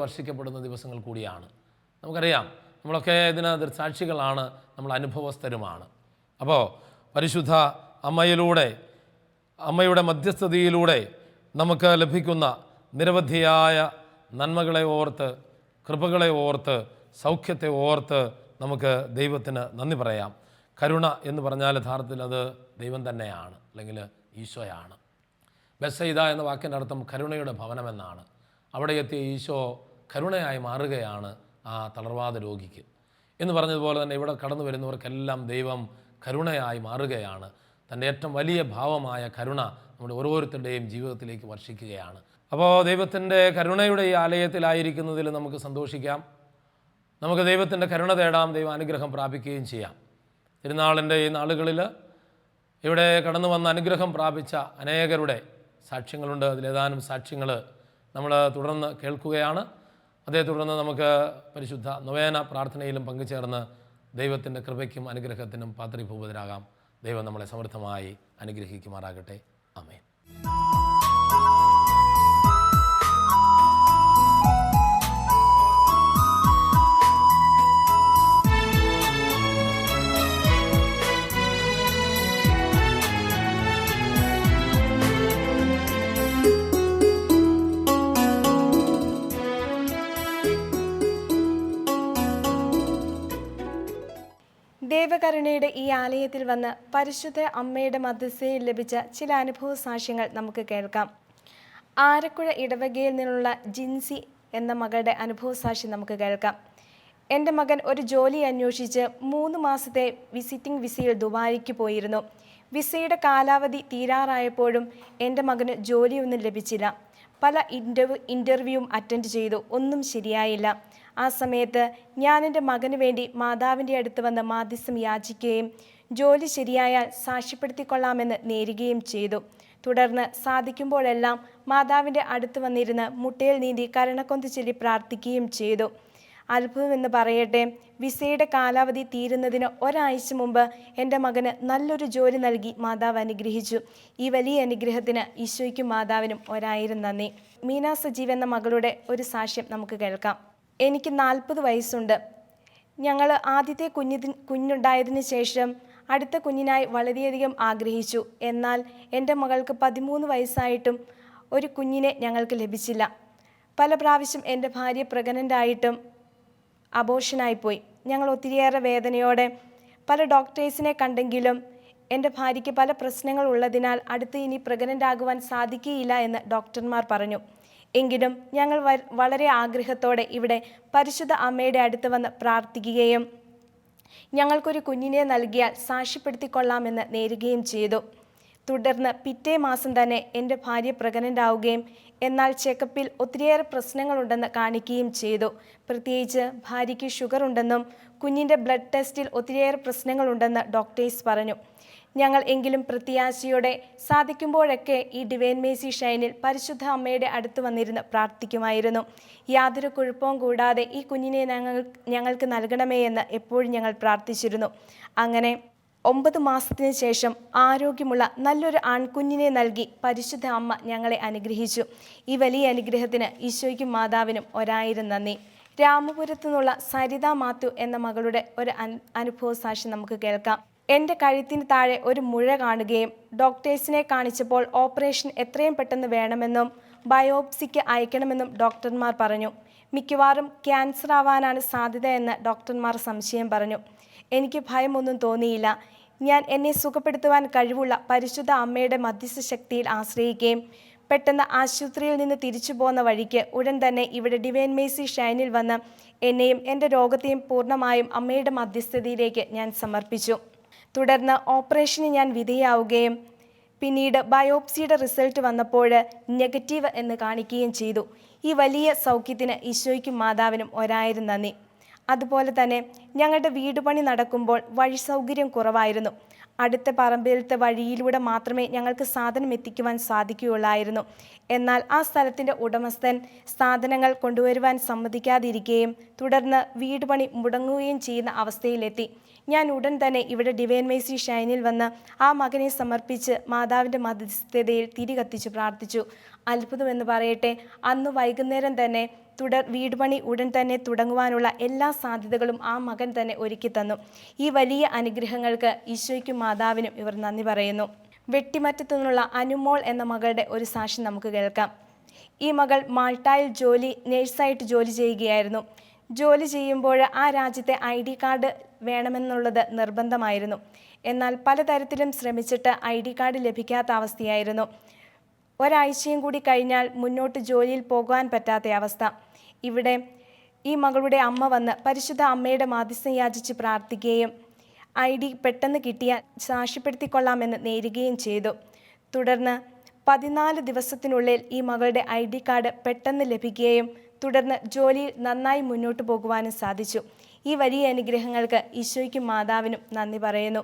വർഷിക്കപ്പെടുന്ന ദിവസങ്ങൾ കൂടിയാണ്. നമുക്കറിയാം, നമ്മളൊക്കെ ഇതിന് ദൃക്സാക്ഷികളാണ്, നമ്മൾ അനുഭവസ്ഥരുമാണ്. അപ്പോൾ പരിശുദ്ധ അമ്മയുടെ മധ്യസ്ഥതയിലൂടെ നമുക്ക് ലഭിക്കുന്ന നിരവധിയായ നന്മകളെ ഓർത്ത്, കൃപകളെ ഓർത്ത്, സൗഖ്യത്തെ ഓർത്ത് നമുക്ക് ദൈവത്തിന് നന്ദി പറയാം. കരുണ എന്ന് പറഞ്ഞാൽ യഥാർത്ഥത്തിൽ അത് ദൈവം തന്നെയാണ്, അല്ലെങ്കിൽ ഈശോയാണ്. ബെത്സയിദ എന്ന വാക്കിൻ്റെ അർത്ഥം കരുണയുടെ ഭവനമെന്നാണ്. അവിടെ എത്തിയ ഈശോ കരുണയായി മാറുകയാണ് ആ തളർവാദ രോഗിക്ക്. എന്ന് പറഞ്ഞതുപോലെ തന്നെ ഇവിടെ കടന്നു വരുന്നവർക്കെല്ലാം ദൈവം കരുണയായി മാറുകയാണ്. തൻ്റെ ഏറ്റവും വലിയ ഭാവമായ കരുണ നമ്മുടെ ഓരോരുത്തരുടെയും ജീവിതത്തിലേക്ക് വർഷിക്കുകയാണ്. അപ്പോൾ ദൈവത്തിൻ്റെ കരുണയുടെ ഈ ആലയത്തിലായിരിക്കുന്നതിൽ നമുക്ക് സന്തോഷിക്കാം. നമുക്ക് ദൈവത്തിൻ്റെ കരുണ തേടാം, ദൈവ അനുഗ്രഹം പ്രാപിക്കുകയും ചെയ്യാം. തിരുനാളിൻ്റെ ഈ നാളുകളിൽ ഇവിടെ കടന്നു വന്ന അനുഗ്രഹം പ്രാപിച്ച അനേകരുടെ സാക്ഷ്യങ്ങളുണ്ട്. അതിലേതാനും സാക്ഷ്യങ്ങൾ നമ്മൾ തുടർന്ന് കേൾക്കുകയാണ്. അതേ തുടർന്ന് നമുക്ക് പരിശുദ്ധ നൊവേന പ്രാർത്ഥനയിലും പങ്കുചേർന്ന് ദൈവത്തിൻ്റെ കൃപയ്ക്കും അനുഗ്രഹത്തിനും പാത്രീഭൂതരാകാം. ദൈവം നമ്മളെ സമൃദ്ധമായി അനുഗ്രഹിക്കുമാറാകട്ടെ. ആമേൻ. ദേവകരുണയുടെ ഈ ആലയത്തിൽ വന്ന് പരിശുദ്ധ അമ്മയുടെ മധ്യസ്ഥതയിൽ ലഭിച്ച ചില അനുഭവ സാക്ഷ്യങ്ങൾ നമുക്ക് കേൾക്കാം. ആരക്കുഴ ഇടവകയിൽ നിന്നുള്ള ജിൻസി എന്ന മകളുടെ അനുഭവ സാക്ഷ്യം നമുക്ക് കേൾക്കാം. എൻ്റെ മകൻ ഒരു ജോലി അന്വേഷിച്ച് 3 മാസത്തെ വിസിറ്റിംഗ് വിസയിൽ ദുബായിക്ക് പോയിരുന്നു. വിസയുടെ കാലാവധി തീരാറായപ്പോഴും എൻ്റെ മകന് ജോലിയൊന്നും ലഭിച്ചില്ല. പല ഇൻ്റർവ്യൂവും അറ്റൻഡ് ചെയ്തു, ഒന്നും ശരിയായില്ല. ആ സമയത്ത് ഞാൻ എൻ്റെ മകന് വേണ്ടി മാതാവിൻ്റെ അടുത്ത് വന്ന് മാധ്യസ്ഥം യാചിക്കുകയും ജോലി ശരിയായാൽ സാക്ഷ്യപ്പെടുത്തിക്കൊള്ളാമെന്ന് നേരുകയും ചെയ്തു. തുടർന്ന് സാധിക്കുമ്പോഴെല്ലാം മാതാവിൻ്റെ അടുത്ത് വന്നിരുന്ന് മുട്ടയിൽ നീന്തി കരുണക്കൊന്ത് ചൊല്ലി പ്രാർത്ഥിക്കുകയും ചെയ്തു. അത്ഭുതമെന്ന് പറയട്ടെ, വിസയുടെ കാലാവധി തീരുന്നതിന് ഒരാഴ്ച മുമ്പ് എൻ്റെ മകന് നല്ലൊരു ജോലി നൽകി മാതാവ് അനുഗ്രഹിച്ചു. ഈ വലിയ അനുഗ്രഹത്തിന് ഈശോയ്ക്കും മാതാവിനും 1000 നന്ദി. മീന സജീവ് എന്ന മകളുടെ ഒരു സാക്ഷ്യം നമുക്ക് കേൾക്കാം. എനിക്ക് 40 വയസ്സുണ്ട്. ഞങ്ങൾ ആദ്യത്തെ കുഞ്ഞുണ്ടായതിന് ശേഷം അടുത്ത കുഞ്ഞിനായി വളരെയധികം ആഗ്രഹിച്ചു. എന്നാൽ എൻ്റെ മകൾക്ക് 13 വയസ്സായിട്ടും ഒരു കുഞ്ഞിനെ ഞങ്ങൾക്ക് ലഭിച്ചില്ല. പല പ്രാവശ്യം എൻ്റെ ഭാര്യ പ്രഗ്നൻ്റായിട്ടും അബോർഷനായിപ്പോയി. ഞങ്ങൾ ഒത്തിരിയേറെ വേദനയോടെ പല ഡോക്ടേഴ്സിനെ കണ്ടെങ്കിലും എൻ്റെ ഭാര്യയ്ക്ക് പല പ്രശ്നങ്ങൾ ഉള്ളതിനാൽ അടുത്ത് ഇനി പ്രഗ്നൻ്റ് ആകുവാൻ സാധിക്കുകയില്ല എന്ന് ഡോക്ടർമാർ പറഞ്ഞു. എങ്കിലും ഞങ്ങൾ വളരെ ആഗ്രഹത്തോടെ ഇവിടെ പരിശുദ്ധ അമ്മയുടെ അടുത്ത് വന്ന് പ്രാർത്ഥിക്കുകയും ഞങ്ങൾക്കൊരു കുഞ്ഞിനെ നൽകിയാൽ സാക്ഷ്യപ്പെടുത്തിക്കൊള്ളാമെന്ന് നേരുകയും ചെയ്തു. തുടർന്ന് പിറ്റേ മാസം തന്നെ എൻ്റെ ഭാര്യ പ്രഗ്നൻ്റ് ആവുകയും എന്നാൽ ചെക്കപ്പിൽ ഒത്തിരിയേറെ പ്രശ്നങ്ങളുണ്ടെന്ന് കാണിക്കുകയും ചെയ്തു. പ്രത്യേകിച്ച് ഭാര്യയ്ക്ക് ഷുഗർ ഉണ്ടെന്നും കുഞ്ഞിൻ്റെ ബ്ലഡ് ടെസ്റ്റിൽ ഒത്തിരിയേറെ പ്രശ്നങ്ങളുണ്ടെന്ന് ഡോക്ടേഴ്സ് പറഞ്ഞു. ഞങ്ങൾ എങ്കിലും പ്രത്യാശയോടെ സാധിക്കുമ്പോഴൊക്കെ ഈ ഡിവൈൻ മേഴ്സി ഷൈനിൽ പരിശുദ്ധ അമ്മയുടെ അടുത്ത് വന്നിരുന്ന് പ്രാർത്ഥിക്കുമായിരുന്നു. യാതൊരു കുഴപ്പവും കൂടാതെ ഈ കുഞ്ഞിനെ ഞങ്ങൾക്ക് നൽകണമേ എന്ന് എപ്പോഴും ഞങ്ങൾ പ്രാർത്ഥിച്ചിരുന്നു. അങ്ങനെ 9 മാസത്തിന് ശേഷം ആരോഗ്യമുള്ള നല്ലൊരു ആൺകുഞ്ഞിനെ നൽകി പരിശുദ്ധ അമ്മ ഞങ്ങളെ അനുഗ്രഹിച്ചു. ഈ വലിയ അനുഗ്രഹത്തിന് ഈശോയ്ക്കും മാതാവിനും 1000 നന്ദി. രാമപുരത്തു നിന്നുള്ള സരിത മാത്യു എന്ന മകളുടെ ഒരു അനുഭവ സാക്ഷി നമുക്ക് കേൾക്കാം. എൻ്റെ കഴുത്തിന് താഴെ ഒരു മുഴ കാണുകയും ഡോക്ടേഴ്സിനെ കാണിച്ചപ്പോൾ ഓപ്പറേഷൻ എത്രയും പെട്ടെന്ന് വേണമെന്നും ബയോപ്സിക്ക് അയക്കണമെന്നും ഡോക്ടർമാർ പറഞ്ഞു. മിക്കവാറും ക്യാൻസർ ആവാനാണ് സാധ്യതയെന്ന് ഡോക്ടർമാർ സംശയം പറഞ്ഞു. എനിക്ക് ഭയമൊന്നും തോന്നിയില്ല. ഞാൻ എന്നെ സുഖപ്പെടുത്തുവാൻ കഴിവുള്ള പരിശുദ്ധ അമ്മയുടെ മധ്യസ്ഥ ശക്തിയിൽ ആശ്രയിക്കുകയും പെട്ടെന്ന് ആശുപത്രിയിൽ നിന്ന് തിരിച്ചു പോകുന്ന വഴിക്ക് ഉടൻ തന്നെ ഇവിടെ ഡിവൈൻ മേഴ്സി ഷൈനിൽ വന്ന് എന്നെയും എൻ്റെ രോഗത്തെയും പൂർണ്ണമായും അമ്മയുടെ മധ്യസ്ഥതയിലേക്ക് ഞാൻ സമർപ്പിച്ചു. തുടർന്ന് ഓപ്പറേഷന് ഞാൻ വിധേയാവുകയും പിന്നീട് ബയോപ്സിയുടെ റിസൾട്ട് വന്നപ്പോൾ നെഗറ്റീവ് എന്ന് കാണിക്കുകയും ചെയ്തു. ഈ വലിയ സൗഖ്യത്തിന് ഈശോയ്ക്കും മാതാവിനും 1000 നന്ദി. അതുപോലെ തന്നെ ഞങ്ങളുടെ വീട് പണി നടക്കുമ്പോൾ വഴി സൗകര്യം കുറവായിരുന്നു. അടുത്ത പറമ്പിലത്തെ വഴിയിലൂടെ മാത്രമേ ഞങ്ങൾക്ക് സാധനം എത്തിക്കുവാൻ സാധിക്കുകയുള്ളായിരുന്നു. എന്നാൽ ആ സ്ഥലത്തിൻ്റെ ഉടമസ്ഥൻ സാധനങ്ങൾ കൊണ്ടുവരുവാൻ സമ്മതിക്കാതിരിക്കുകയും തുടർന്ന് വീട് പണി മുടങ്ങുകയും ചെയ്യുന്ന അവസ്ഥയിലെത്തി. ഞാൻ ഉടൻ തന്നെ ഇവിടെ ഡിവൈൻ മേഴ്സി ഷൈനിൽ വന്ന് ആ മകനെ സമർപ്പിച്ച് മാതാവിൻ്റെ മധ്യസ്ഥതയിൽ തിരി കത്തിച്ച് പ്രാർത്ഥിച്ചു. അത്ഭുതമെന്ന് പറയട്ടെ, അന്ന് വൈകുന്നേരം തന്നെ വീട് പണി ഉടൻ തന്നെ തുടങ്ങുവാനുള്ള എല്ലാ സാധ്യതകളും ആ മകൻ തന്നെ ഒരുക്കി തന്നു. ഈ വലിയ അനുഗ്രഹങ്ങൾക്ക് ഈശോയ്ക്കും മാതാവിനും ഇവർ നന്ദി പറയുന്നു. വെട്ടിമറ്റത്തു നിന്നുള്ള അനുമോൾ എന്ന മകളുടെ ഒരു സാക്ഷ്യം നമുക്ക് കേൾക്കാം. ഈ മകൾ മാൾട്ടായിൽ നേഴ്സായിട്ട് ജോലി ചെയ്യുകയായിരുന്നു. ജോലി ചെയ്യുമ്പോൾ ആ രാജ്യത്തെ ID കാർഡ് വേണമെന്നുള്ളത് നിർബന്ധമായിരുന്നു. എന്നാൽ പലതരത്തിലും ശ്രമിച്ചിട്ട് ID കാർഡ് ലഭിക്കാത്ത അവസ്ഥയായിരുന്നു. ഒരാഴ്ചയും കൂടി കഴിഞ്ഞാൽ മുന്നോട്ട് ജോലിയിൽ പോകാൻ പറ്റാത്ത അവസ്ഥ. ഇവിടെ ഈ മകളുടെ അമ്മ വന്ന് പരിശുദ്ധ അമ്മയുടെ മാധ്യസ്ഥം യാചിച്ച് പ്രാർത്ഥിക്കുകയും ID പെട്ടെന്ന് കിട്ടിയാൽ സാക്ഷ്യപ്പെടുത്തിക്കൊള്ളാമെന്ന് നേരുകയും ചെയ്തു. തുടർന്ന് 14 ദിവസത്തിനുള്ളിൽ ഈ മകളുടെ ID കാർഡ് പെട്ടെന്ന് ലഭിക്കുകയും തുടർന്ന് ജോലിയിൽ നന്നായി മുന്നോട്ട് പോകുവാനും സാധിച്ചു. ഈ വലിയ അനുഗ്രഹങ്ങൾക്ക് ഈശോയ്ക്കും മാതാവിനും നന്ദി പറയുന്നു.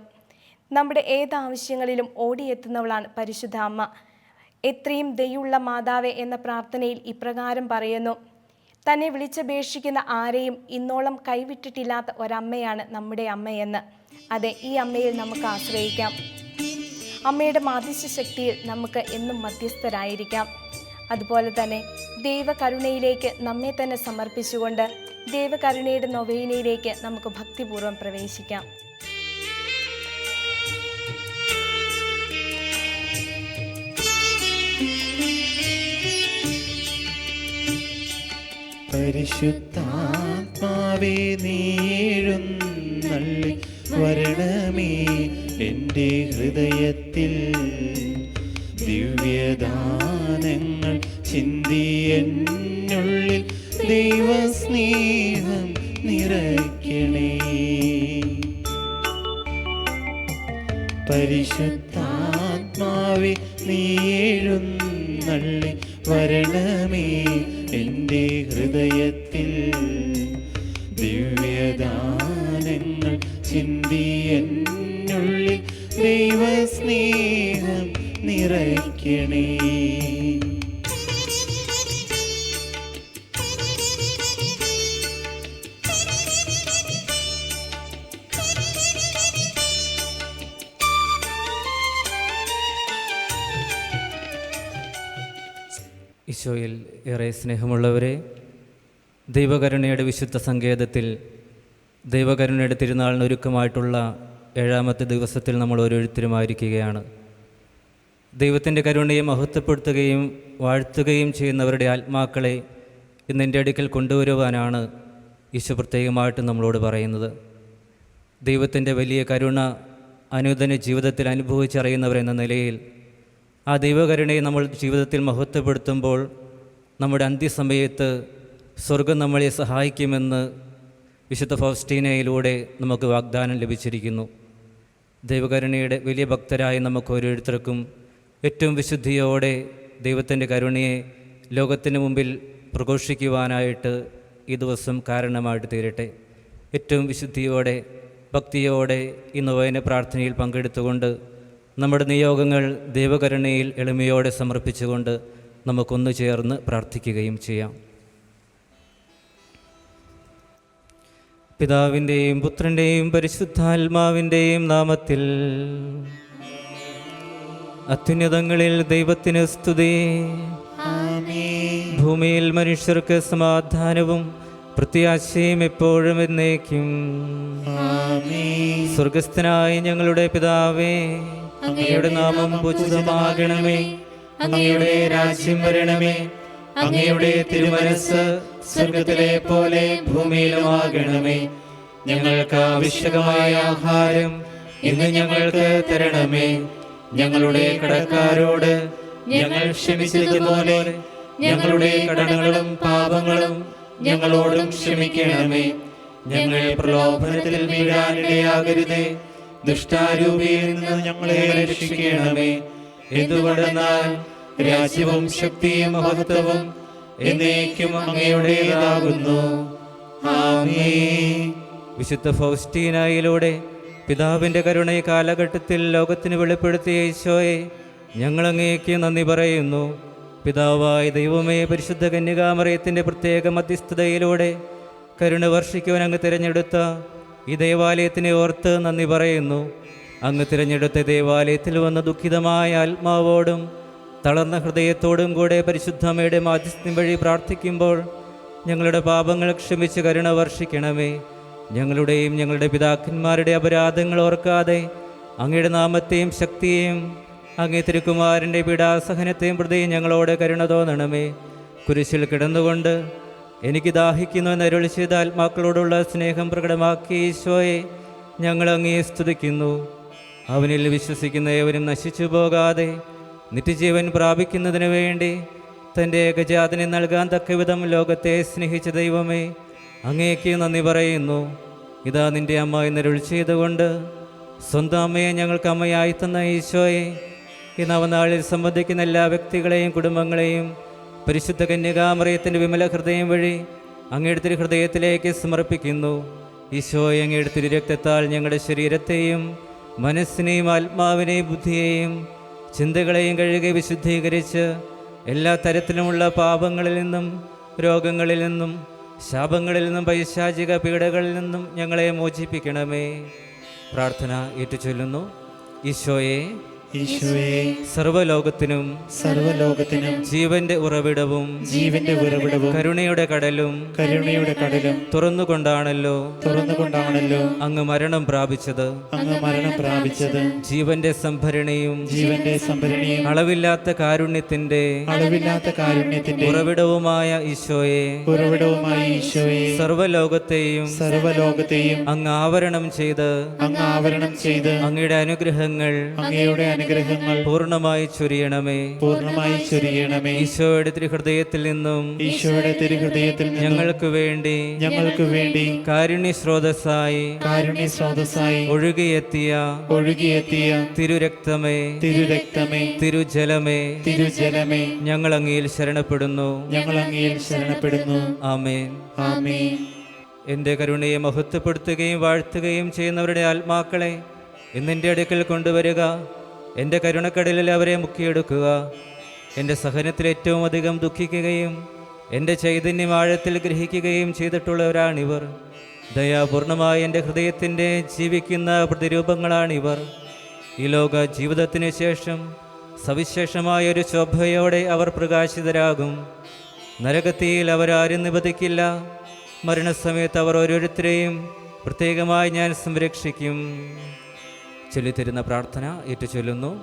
നമ്മുടെ ഏത് ആവശ്യങ്ങളിലും ഓടിയെത്തുന്നവളാണ് പരിശുദ്ധ അമ്മ. എത്രയും ദയുള്ള മാതാവേ എന്ന പ്രാർത്ഥനയിൽ ഇപ്രകാരം പറയുന്നു: തന്നെ വിളിച്ചപേക്ഷിക്കുന്ന ആരെയും ഇന്നോളം കൈവിട്ടിട്ടില്ലാത്ത ഒരമ്മയാണ് നമ്മുടെ അമ്മയെന്ന്. അതെ, ഈ അമ്മയിൽ നമുക്ക് ആശ്രയിക്കാം. അമ്മയുടെ മാധ്യസ്ഥ ശക്തിയിൽ നമുക്ക് എന്നും മധ്യസ്ഥരായിരിക്കാം. അതുപോലെ തന്നെ ദൈവകരുണയിലേക്ക് നമ്മെ തന്നെ സമർപ്പിച്ചുകൊണ്ട് ദൈവകരുണയുടെ നൊവേനയിലേക്ക് നമുക്ക് ഭക്തിപൂർവ്വം പ്രവേശിക്കാം. പരിശുദ്ധാത്മാവേ നീഴുന്നള്ളി വരണമേ എൻ്റെ ഹൃദയത്തിൽ, ദിവ്യദാനങ്ങൾ ചിന്തിയെന്നുള്ളിൽ ദൈവസ്നേഹം നിറയ്ക്കണേ. പരിശുദ്ധാത്മാവേ നീഴുന്നള്ളി വരണമേ എൻ്റെ ഹൃദയത്തിൽ, ദിവ്യദാനങ്ങൾ ചിന്തിയെന്നുള്ളിൽ ദൈവസ്നേഹം നിറയ്ക്കണേ. ഈശോയിൽ ഏറെ സ്നേഹമുള്ളവരെ, ദൈവകരുണയുടെ വിശുദ്ധ സങ്കേതത്തിൽ ദൈവകരുണയുടെ തിരുനാളിന് ഒരുക്കമായിട്ടുള്ള 7-ാമത്തെ ദിവസത്തിൽ നമ്മൾ ഓരോരുത്തരുമായിരിക്കുകയാണ്. ദൈവത്തിൻ്റെ കരുണയെ മഹത്വപ്പെടുത്തുകയും വാഴ്ത്തുകയും ചെയ്യുന്നവരുടെ ആത്മാക്കളെ ഇന്നെൻ്റെ അടുക്കൽ കൊണ്ടുവരുവാനാണ് ഈശോ പ്രത്യേകമായിട്ട് നമ്മളോട് പറയുന്നത്. ദൈവത്തിൻ്റെ വലിയ കരുണ അനുദിന ജീവിതത്തിൽ അനുഭവിച്ചറിയുന്നവരെന്ന നിലയിൽ ആ ദൈവകരുണയെ നമ്മൾ ജീവിതത്തിൽ മഹത്വപ്പെടുത്തുമ്പോൾ നമ്മുടെ അന്ത്യസമയത്ത് സ്വർഗം നമ്മളെ സഹായിക്കുമെന്ന് വിശുദ്ധ ഫൗസ്റ്റീനയിലൂടെ നമുക്ക് വാഗ്ദാനം ലഭിച്ചിരിക്കുന്നു. ദൈവകരുണയുടെ വലിയ ഭക്തരായ നമുക്ക് ഓരോരുത്തർക്കും ഏറ്റവും വിശുദ്ധിയോടെ ദൈവത്തിൻ്റെ കരുണയെ ലോകത്തിന് മുമ്പിൽ പ്രഘോഷിക്കുവാനായിട്ട് ഈ ദിവസം കാരണമായിട്ട് തീരട്ടെ. ഏറ്റവും വിശുദ്ധിയോടെ ഭക്തിയോടെ ഈ നൊവേന പ്രാർത്ഥനയിൽ പങ്കെടുത്തുകൊണ്ട് നമ്മുടെ നിയോഗങ്ങൾ ദൈവകരുണയിൽ എളിമയോടെ സമർപ്പിച്ചുകൊണ്ട് നമുക്കൊന്നു ചേർന്ന് പ്രാർത്ഥിക്കുകയും ചെയ്യാം. പിതാവിൻ്റെയും പുത്രൻ്റെയും പരിശുദ്ധാത്മാവിൻ്റെയും നാമത്തിൽ. അത്യുന്നതങ്ങളിൽ ദൈവത്തിന് സ്തുതി. ഭൂമിയിൽ മനുഷ്യർക്ക് സമാധാനവും പ്രത്യാശയും എപ്പോഴും എന്നേക്കും. സ്വർഗസ്ഥനായ ഞങ്ങളുടെ പിതാവേ, അങ്ങയുടെ നാമം പൂജിതമാകണമേ. അങ്ങയുടെ രാജ്യം വരണമേ. അങ്ങയുടെ തിരുമനസ്സ് സ്വർഗത്തിലെ പോലെ ഭൂമിയിലുമാകണമേ. ഞങ്ങൾക്ക് ആവശ്യമായ ആഹാരം ഇന്ന് ഞങ്ങൾക്ക് തരണമേ. ഞങ്ങളുടെ കടക്കാരോട് ഞങ്ങൾ ക്ഷമിച്ചതുപോലെ ഞങ്ങളുടെ കടങ്ങളും പാപങ്ങളും ഞങ്ങളോടും ക്ഷമിക്കണമേ. ഞങ്ങൾ പ്രലോഭനത്തിൽ വീഴാനിടയാകരുതേ. ദുഷ്ടാരൂപിയിൽ നിന്ന് ഞങ്ങളെ രക്ഷിക്കണമേ. എന്തുകൊണ്ടെന്നാൽ രാജ്യവും ശക്തിയും മഹത്വവും എന്നേക്കും അങ്ങയുടേതാകുന്നു. ആമേൻ. വിശുദ്ധ ഫൗസ്റ്റീനായിലൂടെ പിതാവിൻ്റെ കരുണയെ കാലഘട്ടത്തിൽ ലോകത്തിന് വെളിപ്പെടുത്തിയ ഈശോയെ ഞങ്ങൾ അങ്ങേക്ക് നന്ദി പറയുന്നു. പിതാവായ ദൈവമേ, പരിശുദ്ധ കന്യകാമറിയത്തിൻ്റെ പ്രത്യേക മധ്യസ്ഥതയിലൂടെ കരുണ വർഷിക്കുവാൻ അങ്ങ് തിരഞ്ഞെടുത്ത ഈ ദേവാലയത്തിനെ ഓർത്ത് നന്ദി പറയുന്നു. അങ്ങ് തിരഞ്ഞെടുത്ത ദേവാലയത്തിൽ വന്ന ദുഃഖിതമായ ആത്മാവോടും തളർന്ന ഹൃദയത്തോടും കൂടെ പരിശുദ്ധമ്മയുടെ മാധ്യസ്ഥം വഴി പ്രാർത്ഥിക്കുമ്പോൾ ഞങ്ങളുടെ പാപങ്ങൾ ക്ഷമിച്ച് കരുണ വർഷിക്കണമേ. ഞങ്ങളുടെയും ഞങ്ങളുടെ പിതാക്കന്മാരുടെ അപരാധങ്ങൾ ഓർക്കാതെ അങ്ങയുടെ നാമത്തെയും ശക്തിയെയും അങ്ങേ തിരുക്കുമാരൻ്റെ പീഡാസഹനത്തെയും പ്രതി ഞങ്ങളോട് കരുണ തോന്നണമേ. കുരിശിൽ കിടന്നുകൊണ്ട് എനിക്ക് ദാഹിക്കുന്നു എന്നരുൾ ചെയ്ത ആത്മാക്കളോടുള്ള സ്നേഹം പ്രകടമാക്കിയ ഈശോയെ ഞങ്ങൾ അങ്ങയെ സ്തുതിക്കുന്നു. അവനിൽ വിശ്വസിക്കുന്ന ഏവരും നശിച്ചു പോകാതെ നിത്യജീവൻ പ്രാപിക്കുന്നതിന് വേണ്ടി തൻ്റെ ഏകജാതനെ നൽകാൻ തക്കവിധം ലോകത്തെ സ്നേഹിച്ച ദൈവമേ, അങ്ങേക്ക് നന്ദി പറയുന്നു. ഇതാ നിൻ്റെ അമ്മ എന്നരുൾ ചെയ്തുകൊണ്ട് സ്വന്തം അമ്മയെ ഞങ്ങൾക്ക് അമ്മയായി തന്ന ഈശോയെ ഈ നവനാളിൽ സംബന്ധിക്കുന്ന എല്ലാ വ്യക്തികളെയും കുടുംബങ്ങളെയും പരിശുദ്ധ കന്യകാമറിയത്തിൻ്റെ വിമല ഹൃദയം വഴി അങ്ങയുടെ തിരുഹൃദയത്തിലേക്ക് സമർപ്പിക്കുന്നു. ഈശോയെ, അങ്ങയുടെ തിരുരക്തത്താൽ ഞങ്ങളുടെ ശരീരത്തെയും മനസ്സിനെയും ആത്മാവിനെയും ബുദ്ധിയെയും ചിന്തകളെയും കഴുകി വിശുദ്ധീകരിച്ച് എല്ലാ തരത്തിലുമുള്ള പാപങ്ങളിൽ നിന്നും രോഗങ്ങളിൽ നിന്നും ശാപങ്ങളിൽ നിന്നും പൈശാചിക പീഡകളിൽ നിന്നും ഞങ്ങളെ മോചിപ്പിക്കണമേ. പ്രാർത്ഥന ഏറ്റുചൊല്ലുന്നു. ഈശോയെ, സർവലോകത്തിനും ജീവന്റെ ഉറവിടവും കരുണയുടെ കടലും തുറന്നുകൊണ്ടാണല്ലോ അങ്ങ് മരണം പ്രാപിച്ചത്. ജീവന്റെ സംഭരണിയും അളവില്ലാത്ത കാരുണ്യത്തിന്റെ ഉറവിടവുമായ ഈശോയെ, സർവലോകത്തെയും അങ്ങ് ആവരണം ചെയ്ത് അങ്ങയുടെ അനുഗ്രഹങ്ങൾ പൂർണ്ണമായി ചൊരിയണമേ. ഈശോയുടെ തിരുഹൃദയത്തിൽ നിന്നും ഞങ്ങൾക്ക് വേണ്ടി കാരുണ്യ സ്രോതസ്സായി ഒഴുകിയെത്തിയ തിരുരക്തമേ, തിരുജലമേ, ഞങ്ങൾ അങ്ങയിൽ ശരണപ്പെടുന്നു. ആമേൻ. എൻ്റെ കരുണയെ മഹത്വപ്പെടുത്തുകയും വാഴ്ത്തുകയും ചെയ്യുന്നവരുടെ ആത്മാക്കളെ ഇന്നെൻ്റെ അടുക്കൽ കൊണ്ടുവരിക. എൻ്റെ കരുണക്കടലിൽ അവരെ മുക്കിയെടുക്കുക. എൻ്റെ സഹനത്തിൽ ഏറ്റവും അധികം ദുഃഖിക്കുകയും എൻ്റെ ചൈതന്യം ആഴത്തിൽ ഗ്രഹിക്കുകയും ചെയ്തിട്ടുള്ളവരാണിവർ. ദയാപൂർണമായ എൻ്റെ ഹൃദയത്തിൻ്റെ ജീവിക്കുന്ന പ്രതിരൂപങ്ങളാണിവർ. ഈ ലോക ജീവിതത്തിന് ശേഷം സവിശേഷമായൊരു ശോഭയോടെ അവർ പ്രകാശിതരാകും. നരകത്തിയിൽ അവരാരും നിബന്ധിക്കില്ല. മരണസമയത്ത് അവർ ഓരോരുത്തരെയും പ്രത്യേകമായി ഞാൻ സംരക്ഷിക്കും. ചൊല്ലിത്തരുന്ന പ്രാർത്ഥന ഏറ്റുചൊല്ലുന്നു.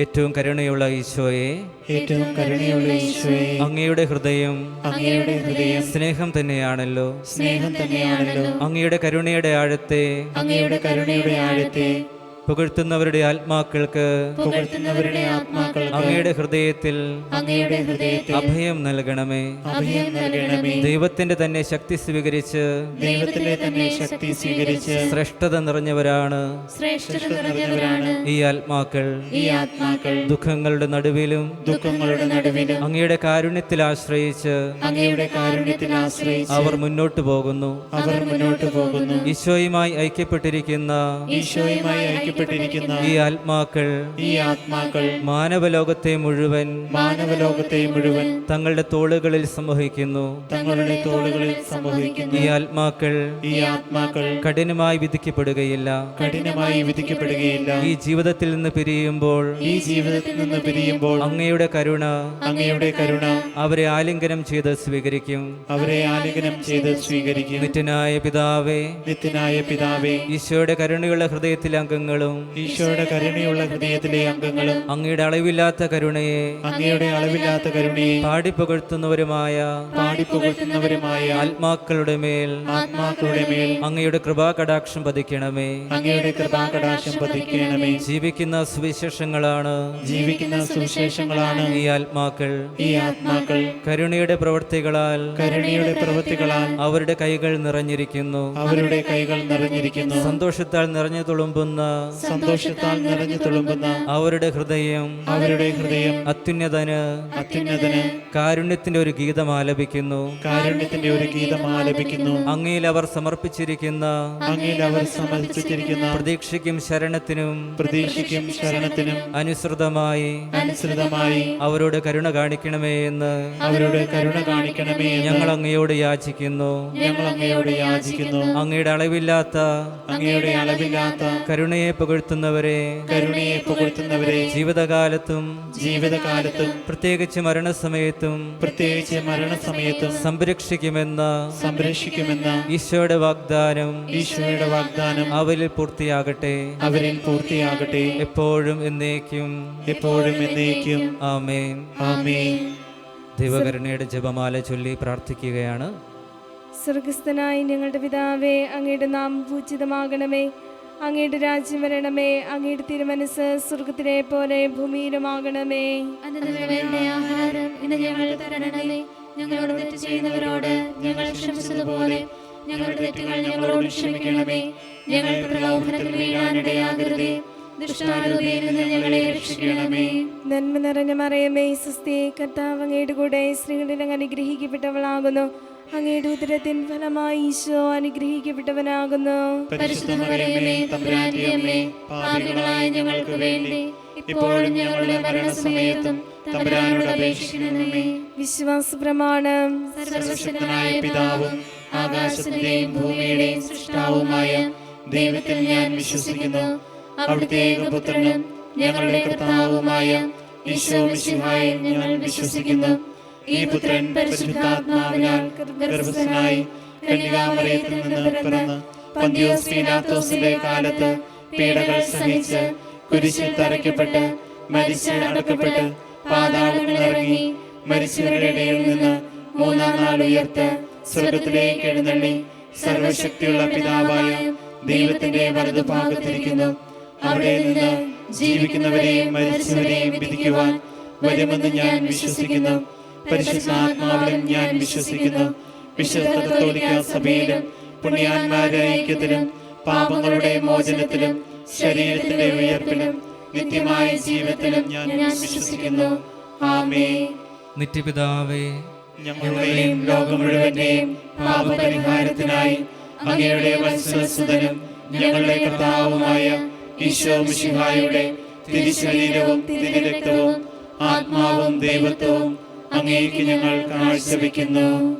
ഏറ്റവും കരുണയുള്ള ഈശോയെ, ഏറ്റവും കരുണയുള്ള ഈശോയെ, അങ്ങയുടെ ഹൃദയം അങ്ങയുടെ ഹൃദയം സ്നേഹം തന്നെയാണല്ലോ. സ്നേഹം തന്നെയാണല്ലോ. അങ്ങയുടെ കരുണയുടെ ആഴത്തെ അങ്ങയുടെ കരുണയുടെ ആഴത്തെ പുകഴ്ത്തുന്നവരുടെ ആത്മാക്കൾക്ക് പുകഴ്ത്തുന്നവരുടെ ആത്മാക്കൾക്ക് അങ്ങയുടെ ഹൃദയത്തിൽ അങ്ങയുടെ ഹൃദയത്തിൽ അഭയം നൽകണമേ. അഭയം നൽകണമേ. ദൈവത്തിന്റെ തന്നെ ശക്തി സ്വീകരിച്ച് ദൈവത്തിന്റെ തന്നെ ശക്തി സ്വീകരിച്ച് ശ്രേഷ്ഠത നിറഞ്ഞവരാണ് ശ്രേഷ്ഠത നിറഞ്ഞവരാണ് ഈ ആത്മാക്കൾ. ഈ ആത്മാക്കൾ ദുഃഖങ്ങളുടെ നടുവിലും ദുഃഖങ്ങളുടെ നടുവിലും അങ്ങയുടെ കാരുണ്യത്തിൽ ആശ്രയിച്ച് അങ്ങയുടെ കാരുണ്യത്തിൽ ആശ്രയിച്ച് അവർ മുന്നോട്ടു പോകുന്നു. അവർ മുന്നോട്ട് പോകുന്നു. ഈശോയുമായി ഐക്യപ്പെട്ടിരിക്കുന്ന ഈശോയുമായി ഐക്യപ്പെട്ടിരിക്കുന്ന ഈ ആത്മാക്കൾ ഈ ആത്മാക്കൾ മാനവലോകത്തെ മുഴുവൻ മാനവലോകത്തെ മുഴുവൻ തങ്ങളുടെ തോളുകളിൽ സംവഹിക്കുന്നു. തങ്ങളുടെ തോളുകളിൽ സംവഹിക്കുന്നു. ഈ ആത്മാക്കൾ ഈ ആത്മാക്കൾ കഠിനമായി വിധിക്കപ്പെടുകയില്ല. കഠിനമായി വിധിക്കപ്പെടുകയില്ല. ഈ ജീവിതത്തിൽ നിന്ന് പിരിയുമ്പോൾ ഈ ജീവിതത്തിൽ നിന്ന് പിരിയുമ്പോൾ അങ്ങയുടെ കരുണ അങ്ങയുടെ കരുണ അവരെ ആലിംഗനം ചെയ്ത് സ്വീകരിക്കും. അവരെ ആലിംഗനം ചെയ്ത് സ്വീകരിക്കും. നിത്യനായ പിതാവേ, നിത്യനായ പിതാവേ, ഈശോയുടെ കരുണയുള്ള ഹൃദയത്തിലെ അംഗങ്ങളും ഈശോയുടെ കരുണയുള്ള ഹൃദയത്തിലെ അംഗങ്ങളും അങ്ങയുടെ അളവില്ലാത്ത കരുണയെ അങ്ങയുടെ അളവില്ലാത്ത കരുണയെ പാടിപ്പുകഴ്ത്തുന്നവരുമായ പാടിപ്പുകഴ്ത്തുന്നവരുമായ ആത്മാക്കളുടെ മേൽ ആത്മാക്കളുടെ മേൽ അങ്ങയുടെ കൃപാകടാക്ഷം പതിക്കണമേ. അങ്ങയുടെ കൃപാകടാക്ഷം പതിക്കണമേ. ജീവിക്കുന്ന സുവിശേഷങ്ങളാണ് ജീവിക്കുന്ന സുവിശേഷങ്ങളാണ് ഈ ആത്മാക്കൾ. ഈ ആത്മാക്കൾ കരുണയുടെ പ്രവൃത്തികളാൽ കരുണയുടെ പ്രവൃത്തികളാൽ അവരുടെ കൈകൾ നിറഞ്ഞിരിക്കുന്നു. അവരുടെ കൈകൾ നിറഞ്ഞിരിക്കുന്നു. സന്തോഷത്താൽ നിറഞ്ഞു തുളുമ്പുന്ന സന്തോഷത്താൽ നിറഞ്ഞു തുളുമ്പുന്ന അവരുടെ ഹൃദയം അത്യുന്നതന് കാരുണ്യത്തിന്റെ ഒരു ഗീതം ആലപിക്കുന്നു. കാരുണ്യത്തിന്റെ ഒരു ഗീതം ആലപിക്കുന്നു. അങ്ങയിൽ അവർ സമർപ്പിച്ചിരിക്കുന്ന പ്രതീക്ഷയ്ക്കും ശരണത്തിനും അനുസൃതമായി അവരോട് കരുണ കാണിക്കണമേ എന്ന് ഞങ്ങൾ അങ്ങയോട് യാചിക്കുന്നു. അങ്ങയുടെ അളവില്ലാത്ത കരുണയെ പുകഴ്ത്തുന്നവരെ ജീവിതകാലത്തും പ്രത്യേകിച്ച് മരണസമയത്തും സംരക്ഷിക്കുമെന്ന ഈശോയുടെ വാഗ്ദാനം അവരിൽ പൂർത്തിയാകട്ടെ. എപ്പോഴും എന്നേക്കും ആമേൻ. ദൈവകരുണയുടെ ജപമാല ചൊല്ലി പ്രാർത്ഥിക്കുകയാണ്. സ്വർഗസ്ഥനായ ഞങ്ങളുടെ പിതാവേ, അങ്ങയുടെ നാമം പൂജിതമാകണമേ. അങ്ങയുടെ രാജ്യം വരണമേ. അങ്ങയുടെ തിരുമനസ് സ്വർഗത്തിലെ പോലെ ഭൂമിയിലുമാകണമേ. വേണ്ട ആഹാരം ഇന്ന് ഞങ്ങൾക്ക് തരണമേ. ഞങ്ങളോട് തെറ്റ് ചെയ്യുന്നവരോട് ഞങ്ങൾ ക്ഷമിച്ചതുപോലെ ഞങ്ങളുടെ തെറ്റുകൾ ഞങ്ങളോട് ക്ഷമിക്കണമേ. ഞങ്ങൾ പ്രലോഭനത്തിൽ വീഴാനിടയാകരുതേ. ദുഷ്ടാരൂപിയിൽ നിന്ന് ഞങ്ങളെ രക്ഷിക്കണമേ. നന്മ നിറഞ്ഞ മറിയമേ, സ്വസ്തി, കർത്താവ് അങ്ങയുടെ കൂടെ സ്ത്രീകളിൽ അങ്ങ് അനുഗ്രഹിക്കപ്പെട്ടവളാകുന്നു. അങ്ങയുടെ ഉദരത്തിൻ ഫലമായി ഈശോ അനുഗ്രഹിക്കപ്പെട്ടവനാകുന്നു. പരിശുദ്ധ മറിയമേ, തമ്പുരാന്റെ അമ്മേ, പാപികളായ ഞങ്ങൾക്ക് വേണ്ടി ഇപ്പോഴും ഞങ്ങളുടെ മരണസമയത്തും തമ്പുരാനോട് അപേക്ഷിക്കണമേ. വിശ്വാസ പ്രമാണം. സർവശക്തനായ പിതാവും ആകാശത്തിന്റെയും ഭൂമിയുടെയും സൃഷ്ടാവുമായ ദൈവത്തിൽ ഞാൻ വിശ്വസിക്കുന്നു. അവിടുത്തെ ഏകപുത്രനും ഞങ്ങളുടെ കർത്താവുമായ ഈശോ മിശിഹായിൽ ഞങ്ങൾ വിശ്വസിക്കുന്നു. ഈ പുത്രൻ പരിശുദ്ധാത്മാവിനാൽ ഗർഭസ്ഥനായി കന്യകാമറിയത്തിൽ നിന്ന് പിറന്ന് പന്തിയോസ് പീലാത്തോസിന്റെ കാലത്ത് പീഡകൾ സഹിച്ച് കുരിശിൽ തറയ്ക്കപ്പെട്ട് മരിച്ച് അടക്കപ്പെട്ട് പാതാളങ്ങളിൽ ഇറങ്ങി മരിച്ചവരുടെ ഇടയിൽ നിന്ന് മൂന്നാം നാൾ ഉയർത്ത് സ്വർഗത്തിലേക്ക് എഴുന്നള്ളി സർവശക്തിയുള്ള പിതാവായ ദൈവത്തിന്റെ വലതുഭാഗത്തിരിക്കുന്നു. അവിടെ നിന്ന് ജീവിക്കുന്നവരെയും മരിച്ചവരെയും വിധിക്കുവാൻ വരുമെന്ന് ഞാൻ വിശ്വസിക്കുന്നു. പരിശുദ്ധാത്മാവിലും ഞാൻ വിശ്വസിക്കുന്നു. വിശുദ്ധ കത്തോലിക്ക സഭയിലും പുണ്യാന്മാരുടെ ഐക്യത്തിലും പാപങ്ങളുടെ മോചനത്തിലും ശരീരത്തിന്റെ ഉയർപ്പിലും നിത്യമായ ജീവിതത്തിലും ഞാൻ വിശ്വസിക്കുന്നു. ആമേൻ. നിത്യപിതാവേ, ഞങ്ങളുടെയും ലോകം മുഴുവന്റെയും പാപപരിഹാരത്തിനായി അങ്ങയുടെ വത്സലസുതനും ഞങ്ങളുടെ കർത്താവുമായ ഈശോ മിശിഹായുടെ തിരുശരീരവും തിരുരക്തവും ആത്മാവും ദൈവത്വവും അങ്ങേക്ക് ഞങ്ങൾ കാഴ്ചവെക്കുന്നു.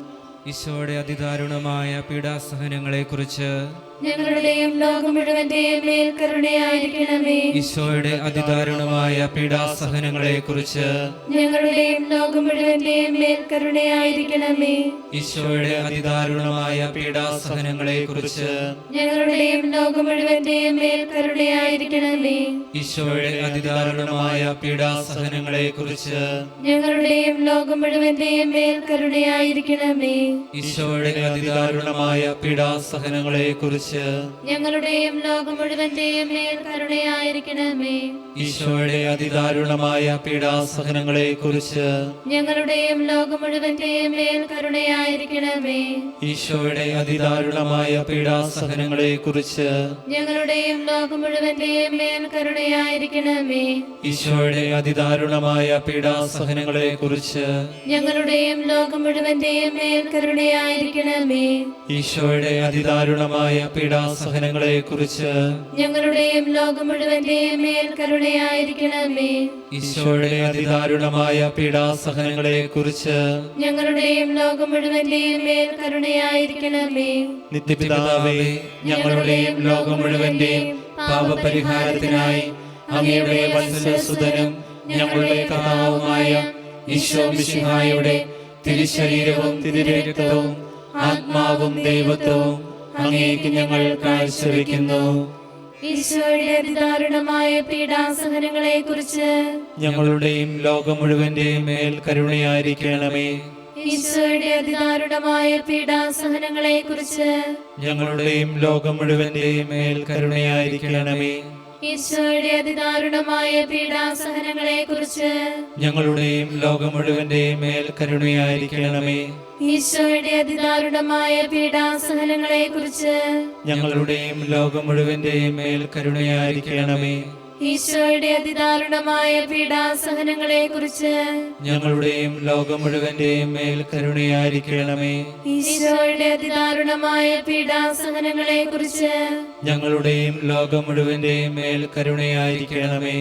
ഈശോയുടെ അതിദാരുണമായ പീഡാസഹനങ്ങളെക്കുറിച്ച് ഞങ്ങളുടെയും ലോകം മുഴുവന്റെയും മേൽ കരുണയായിരിക്കണമേ. ഈശോയുടെ അതിദാരുണമായ പീഡാസഹനങ്ങളെ കുറിച്ച് ഞങ്ങളുടെയും ലോകം മുഴുവന്റെയും മേൽ കരുണയായിരിക്കണമേ. ഈശോയുടെ അതിദാരുണമായ പീഡാസഹനങ്ങളെ കുറിച്ച് ഞങ്ങളുടെയും ലോകം മുഴുവന്റെയും മേൽ കരുണയായിരിക്കണമേ. ഈശോയുടെ അതിദാരുണമായ പീഡാസഹനങ്ങളെ കുറിച്ച് ഞങ്ങളുടെയും ലോകം മുഴുവന്റെയും മേൽ കരുണയായിരിക്കണമേ. ഈശോയുടെ അതിദാരുണമായ പീഡാസഹനങ്ങളെ കുറിച്ച് ഞങ്ങളുടെയും ലോകം മുഴുവന്റെയും മേൽ കരുണയായിരിക്കണമേ. ഈശോയുടെ അതിദാരുണമായ പീഡാസഹനങ്ങളെ കുറിച്ച് ഞങ്ങളുടെയും ലോകം മുഴുവന്റെയും മേൽ കരുണയായിരിക്കണമേ. ഈശോയുടെ അതിദാരുണമായ പീഡാസഹനങ്ങളെ കുറിച്ച് ഞങ്ങളുടെയും ലോകം മുഴുവന്റെയും മേൽ കരുണയായിരിക്കണമേ. ഈശോയുടെ അതിദാരുണമായ പീഡാസഹനങ്ങളെ കുറിച്ച് ഞങ്ങളുടെയും ലോകം മുഴുവന്റെയും മേൽ കരുണയായിരിക്കണമേ. ഈശോയുടെ അതിദാരുണമായ പീഡാസഹനങ്ങളെ കുറിച്ച് ഞങ്ങളുടെയും ലോകം മുഴുവന്റെയും മേൽ കരുണയായിരിക്കണമേ. ഈശോയുടെ അതിദാരുണമായ പീഡാസഹനങ്ങളെ കുറിച്ച് ഞങ്ങളുടെയും ലോകം മുഴുവന്റെയും മേൽ കരുണയായിരിക്കണമേ. നിത്യപിതാവേ, ഞങ്ങളുടെയും ലോകം മുഴുവന്റെയും പാപപരിഹാരത്തിനായി അങ്ങയുടെ വത്സലസുതനും ഞങ്ങളുടെ കർത്താവുമായ ഈശോ മിശിഹായുടെ തിരുശരീരവും തിരുരക്തവും ആത്മാവും ദൈവത്വവും അങ്ങേക്ക് ഞങ്ങൾ കാഴ്ചവെക്കുന്നു. ഈശോയുടെ അതിദാരുണമായ പീഡാസഹനങ്ങളെ കുറിച്ച് ഞങ്ങളുടെയും ലോകം മുഴുവന്റെയും മേൽ കരുണയായിരിക്കണമേ. ഈശോയുടെ അതിദാരുണമായ പീഡാസഹനങ്ങളെ കുറിച്ച് ഞങ്ങളുടെയും ലോകം മുഴുവന്റെയും മേൽ കരുണയായിരിക്കണമേ. ഈശോയുടെ അതിദാരുണമായ പീഡാസഹനങ്ങളെ കുറിച്ച് ഞങ്ങളുടെയും ലോകം മുഴുവന്റെയും മേൽ കരുണയായിരിക്കണമേ. ഈശോയുടെ അതിദാരുണമായ പീഡാസഹനങ്ങളെ കുറിച്ച് ഞങ്ങളുടെയും ലോകം മുഴുവന്റെയും മേൽ കരുണയായിരിക്കണമേ. ഈശോയുടെ അതിദാരുണമായ പീഡാസഹനങ്ങളെ കുറിച്ച് ഞങ്ങളുടെയും ലോകം മുഴുവന്റെയും മേൽ കരുണയായിരിക്കണമേ. ഈശോയുടെ അതിദാരുണമായ പീഡാസഹനങ്ങളെ കുറിച്ച് ഞങ്ങളുടെയും ലോകം മുഴുവന്റെയും മേൽ കരുണയായിരിക്കണമേ.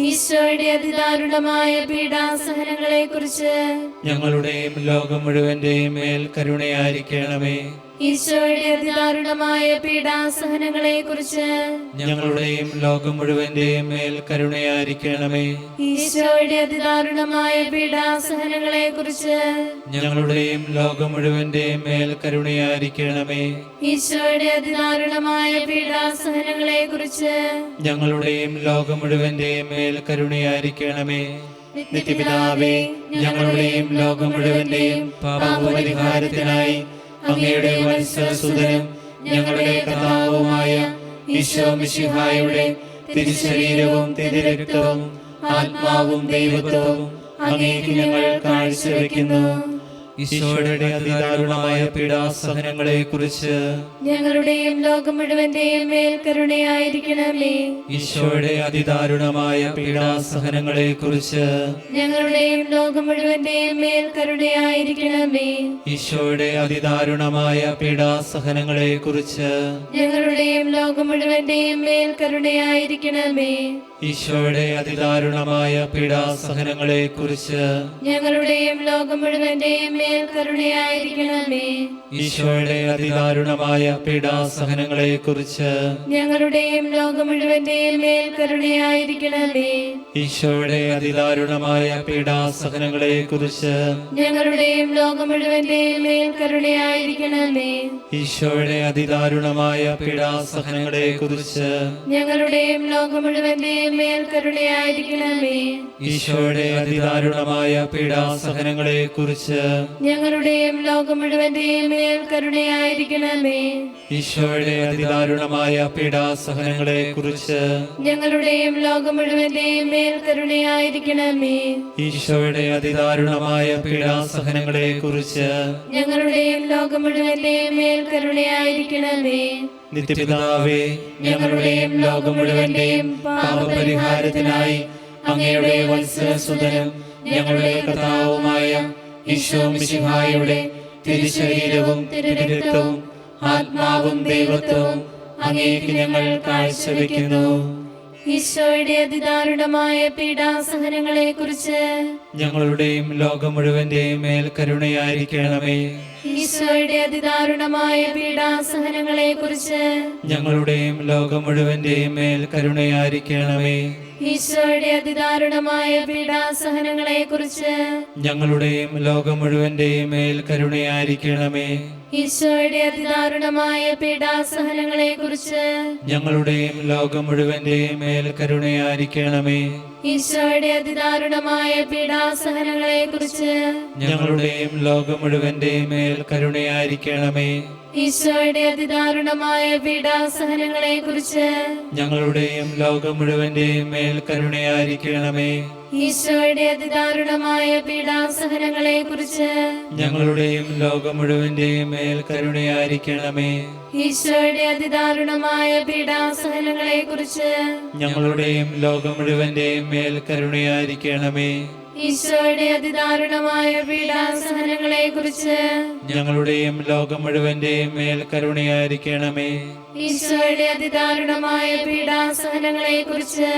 ഈശോയുടെ അതിദാരുണമായ പീഡാസഹനങ്ങളെ കുറിച്ച് ഞങ്ങളുടെയും ലോകം മുഴുവന്റെയും മേൽ കരുണയായിരിക്കണമേ. ഈശോയുടെ അതിദാരുണമായ പീഡാസഹനങ്ങളെ കുറിച്ച് ഞങ്ങളുടെയും ലോകം മുഴുവന്റെയും മേൽ കരുണയായിരിക്കണമേ. ഈശോയുടെ അതിദാരുണമായ പീഡാസഹനങ്ങളെ കുറിച്ച് ഞങ്ങളുടെയും ലോകം മുഴുവന്റെയും മേൽ കരുണയായിരിക്കണമേ. ഈശോയുടെ അതിദാരുണമായ പീഡാസഹനങ്ങളെ കുറിച്ച് ഞങ്ങളുടെയും ലോകം മുഴുവന്റെയും മേൽ കരുണയായിരിക്കണമേ. നിത്യപിതാവേ, ഞങ്ങളുടെയും ലോകം മുഴുവന്റെയും പാപപരിഹാരത്തിനായി അങ്ങയുടെ വത്സലസുതനും ഞങ്ങളുടെ കർത്താവുമായ ഈശോ മിശിഹായുടെ തിരുശരീരവും തിരുരക്തവും ആത്മാവും ദൈവത്വവും അങ്ങേക്ക് ഞങ്ങൾ കാഴ്ചവെക്കുന്നു. ഈശോയുടെ അതിദാരുണമായ പീഡാസഹനങ്ങളെ കുറിച്ച് ഞങ്ങളുടെയും ലോകം മുഴുവന്റെയും മേൽ കരുണയായിരിക്കണമേ. ഈശോയുടെ അതിദാരുണമായ പീഡാസഹനങ്ങളെ കുറിച്ച് ഞങ്ങളുടെയും ലോകം മുഴുവന്റെയും മേൽ കരുണയായിരിക്കണമേ. ഈശോയുടെ അതിദാരുണമായ പീഡാസഹനങ്ങളെ കുറിച്ച് ഞങ്ങളുടെയും ലോകം മുഴുവന്റെയും മേൽ കരുണയായിരിക്കണമേ. ഈശോയുടെ അതിദാരുണമായ പീഡാസഹനങ്ങളെ കുറിച്ച് ഞങ്ങളുടെയും ലോകം മുഴുവന്റെയും മേൽ കരുണയായിരിക്കണമേ. ഈശോയുടെ അതിദാരുണമായ പീഡാസഹനങ്ങളെ കുറിച്ച് ഞങ്ങളുടെയും ലോകം മുഴുവന്റെയും മേൽ കരുണയായിരിക്കണമേ. ഈശോയുടെ അതിദാരുണമായ പീഡാസഹനങ്ങളെ കുറിച്ച് ഞങ്ങളുടെയും ലോകം മുഴുവന്റെയും മേൽ കരുണയായിരിക്കണമേ. ഈശോയുടെ അതിദാരുണമായ പീഡാസഹനങ്ങളെ കുറിച്ച് ഞങ്ങളുടെയും ലോകം മുഴുവന്റെയും മേൽ കരുണയായിരിക്കണമേ. ഈശോയുടെ അതിദാരുണമായ പീഡാസഹനങ്ങളെ കുറിച്ച് ഞങ്ങളുടെയും ലോകം മുഴുവന്റെയും മേൽ കരുണയായിരിക്കണമേ. ഈശോയുടെ അതിദാരുണമായ പീഡാസഹനങ്ങളെ കുറിച്ച് ഞങ്ങളുടെയും ലോകം മുഴുവന്റെയും മേൽ കരുണയായിരിക്കണമേ. ഈശോയുടെ അതിദാരുണമായ പീഡാസഹനങ്ങളെ കുറിച്ച് ഞങ്ങളുടെയും ലോകം മുഴുവന്റെയും മേൽ കരുണയായിരിക്കണമേ. നിത്യപിതാവേ, ഞങ്ങളുടെയും ലോകം മുഴുവന്റെയും പാപപരിഹാരത്തിനായി അങ്ങയുടെ വത്സലസുതനും ഞങ്ങളുടെ കർത്താവുമായ ഈശോ മിശിഹായുടെ തിരുശരീരവും തിരുരക്തവും ആത്മാവും ദൈവത്വവും അങ്ങേക്ക് ഞങ്ങൾ കാഴ്ചവെക്കുന്നു. ഈശോയുടെ അതിദാരുണമായ പീഡാസഹനങ്ങളെക്കുറിച്ച് ഞങ്ങളുടെയും ലോകം മുഴുവന്റെയും മേൽ കരുണയായിരിക്കണമേ. ഈശോയുടെ അതിദാരുണമായ പീഡാസഹനങ്ങളെക്കുറിച്ച് ഞങ്ങളുടെയും ലോകം മുഴുവന്റെയും മേൽ കരുണയായിരിക്കണമേ. ഈശോയുടെ അതിദാരുണമായ പീഡാസഹനങ്ങളെക്കുറിച്ച് ഞങ്ങളുടെയും ലോകം മുഴുവന്റെയും മേൽ കരുണയായിരിക്കണമേ. ഈശോയുടെ അതിദാരുണമായ പീഡാസഹനങ്ങളെക്കുറിച്ച് ഞങ്ങളുടെയും ലോകം മുഴുവന്റെയും മേൽ കരുണയായിരിക്കണമേ. ഈശോയുടെ അതിദാരുണമായ പീഡാസഹനങ്ങളെക്കുറിച്ച് ഞങ്ങളുടെയും ലോകം മുഴുവന്റെയും മേൽ കരുണയായിരിക്കണമേ. ഈശോയുടെ അതിദാരുണമായ പീഡാസഹനങ്ങളെക്കുറിച്ച് ഞങ്ങളുടെയും ലോകം മുഴുവന്റെയും മേൽ കരുണയായിരിക്കണമേ. ഈശോയുടെ അതിദാരുണമായ പീഡാസഹനങ്ങളെക്കുറിച്ച് ഞങ്ങളുടെയും ലോകം മുഴുവന്റെയും മേൽ കരുണയായിരിക്കണമേ. ഈശോയുടെ അതിദാരുണമായ പീഡാസഹനങ്ങളെക്കുറിച്ച് ഞങ്ങളുടെയും ലോകം മുഴുവന്റെയും മേൽ കരുണയായിരിക്കണമേ. ഈശോയുടെ അതിദാരുണമായ പീഡാസഹനങ്ങളെക്കുറിച്ച് ഞങ്ങളുടെയും ലോകം മുഴുവന്റെയും മേൽ കരുണയായിരിക്കണമേ. ഈശോയുടെ അതിദാരുണമായ പീഡാസഹനങ്ങളെക്കുറിച്ച്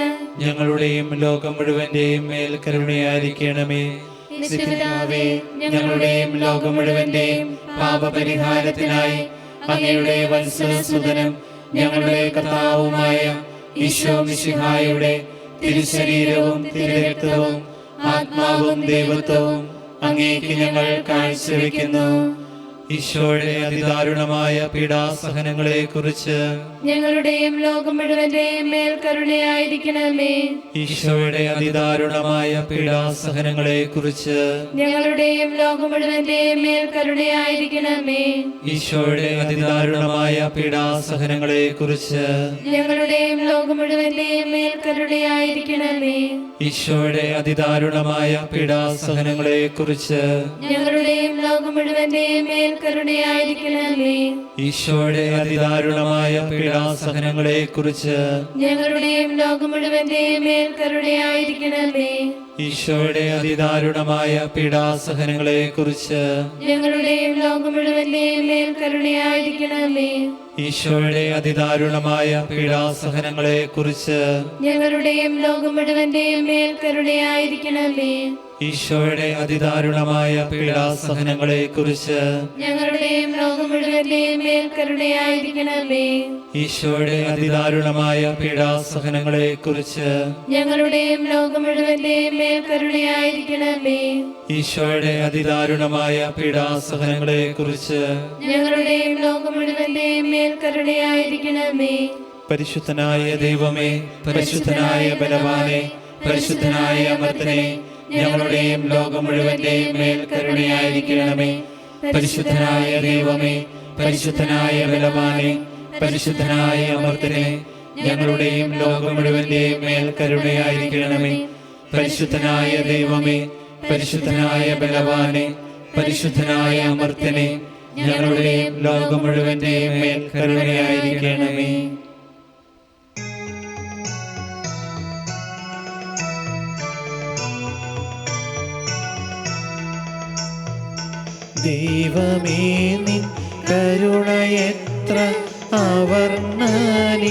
ഞങ്ങളുടെയും ലോകം മുഴുവന്റെയും മേൽ കരുണയായിരിക്കണമേ. നിത്യപിതാവേ, ഞങ്ങളുടെയും ലോകം മുഴുവന്റെയും പാപപരിഹാരത്തിനായി അങ്ങയുടെ വത്സലസുതനും ഞങ്ങളുടെ കർത്താവുമായ ഈശോ മിശിഹായുടെ തിരുശരീരവും തിരുരക്തവും ആത്മാവും ദൈവത്വവും അങ്ങേക്ക് ഞങ്ങൾ കാഴ്ചവെക്കുന്നു. ഈശോയുടെ അതിദാരുണമായ പീഡാസഹനങ്ങളെ കുറിച്ച് ഞങ്ങളുടെയും ലോകം മുഴുവന്റെയും മേൽ കരുണയായിരിക്കണമേ. ഈശോയുടെ അതിദാരുണമായ പീഡാസഹനങ്ങളെ കുറിച്ച് ഞങ്ങളുടെയും ലോകം മുഴുവന്റെയും മേൽ കരുണയായിരിക്കണമേ. ഈശോയുടെ അതിദാരുണമായ പീഡാസഹനങ്ങളെ കുറിച്ച് ഞങ്ങളുടെയും ലോകം മുഴുവന്റെയും മേൽ കരുണയായിരിക്കണമേ. ഈശോയുടെ അതിദാരുണമായ പീഡാസഹനങ്ങളെ കുറിച്ച് ഞങ്ങളുടെയും ലോകം മുഴുവന്റെയും മേൽ കരുണയായിരിക്കണമേ. ഈശോയുടെ അതിദാരുണമായ പീഡാസഹനങ്ങളെ കുറിച്ച് ഞങ്ങളുടെയും ലോകം മുഴുവന്റെയും മേൽ കരുണയായിരിക്കണമേ. ഈശോയുടെ അതിദാരുണമായ പീഡാസഹനങ്ങളെ കുറിച്ച് ഞങ്ങളുടെയും ലോകം മുഴുവന്റെയും മേൽ കരുണയായിരിക്കണമേ. ഈശോയുടെ അതിദാരുണമായ പീഡാസഹനങ്ങളെ കുറിച്ച് ഞങ്ങളുടെയും ലോകം മുഴുവന്റെയും മേൽ കരുണയായിരിക്കണമേ. ഈശോയുടെ അതിദാരുണമായ പീഡാസഹനങ്ങളെ കുറിച്ച് ഞങ്ങളുടെയും ലോകം മുഴുവന്റെയും മേൽ കരുണയായിരിക്കണമേ. ഈശോയുടെ അതിദാരുണമായ പീഡാസഹനങ്ങളെ കുറിച്ച് ഞങ്ങളുടെയും ലോകം മുഴുവന്റെയും മേൽ കരുണയായിരിക്കണമേ. ഈശോയുടെ അതിദാരുണമായ പീഡാസഹനങ്ങളെ കുറിച്ച് ഞങ്ങളുടെയും ലോകം മുഴുവന്റെയും മേൽ കരുണയായിരിക്കണമേ. പരിശുദ്ധനായ ദൈവമേ, പരിശുദ്ധനായ ബലവാനെ, പരിശുദ്ധനായ അമർത്തനെ, ഞങ്ങളുടെയും ലോകം മുഴുവന്റെയും മേൽ കരുണയായിരിക്കണമേ. പരിശുദ്ധനായ ദൈവമേ, പരിശുദ്ധനായ ബലവാനെ, പരിശുദ്ധനായ അമർത്തനെ, ഞങ്ങളുടെയും ലോകം മുഴുവന്റെയും മേൽ കരുണയായിരിക്കണമേ. പരിശുദ്ധനായ ദൈവമേ, പരിശുദ്ധനായ ബലവാനെ, പരിശുദ്ധനായ അമർത്തനെ, ഞങ്ങളുടെയും ലോകം മുഴുവന്റെയും മേൽ കരുണയായിരിക്കണമേ. ദൈവമേ, നിൻ കരുണയെത്ര അവർണ്ണനീയം.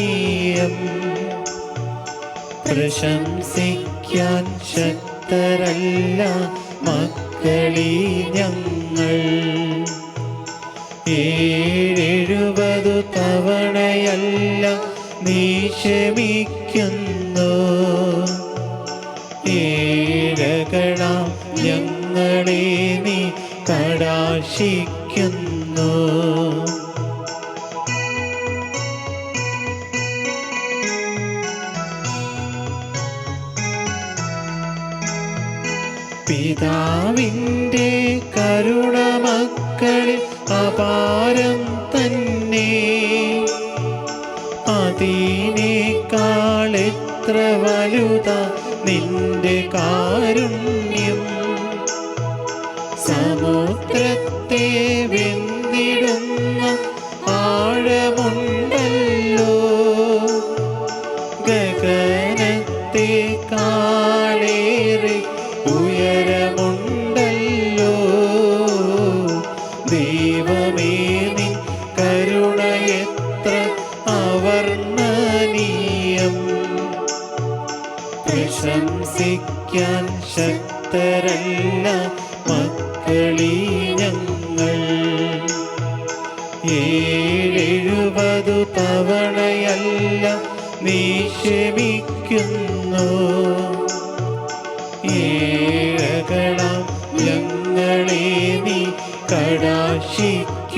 പ്രശംസിക്കാൻ ശക്തരല്ല മക്കളീ ഞങ്ങൾ. 70 തവണയല്ല നീ ക്ഷമിക്കുന്നു. ഏഴകളാം ഞങ്ങളെ നീ കടാക്ഷിക്കുന്നു. പിതാവിൻ്റെ കരുണ മക്കളിൽ അപാരം തന്നെ. അതിനേക്കാൾ എത്ര വലുതാ നിന്റെ കാരുണ്യം. സമുദ്രത്തെ വെന്തിടുന്ന ആഴമുണ്ടല്ലോ. ഗഗനത്തെ കാളേറെ ഉയരമുണ്ടല്ലോ. ദൈവമേ, നിൻ കരുണ എത്ര അവർണ്ണനീയം. ശക്തരല്ല മക്കളീ ഞങ്ങൾ. 70 തവണയല്ല നീ ക്ഷമിക്കുന്നു. ഏഴകളാം ഞങ്ങളെ നീ കടാക്ഷിക്കുന്നു.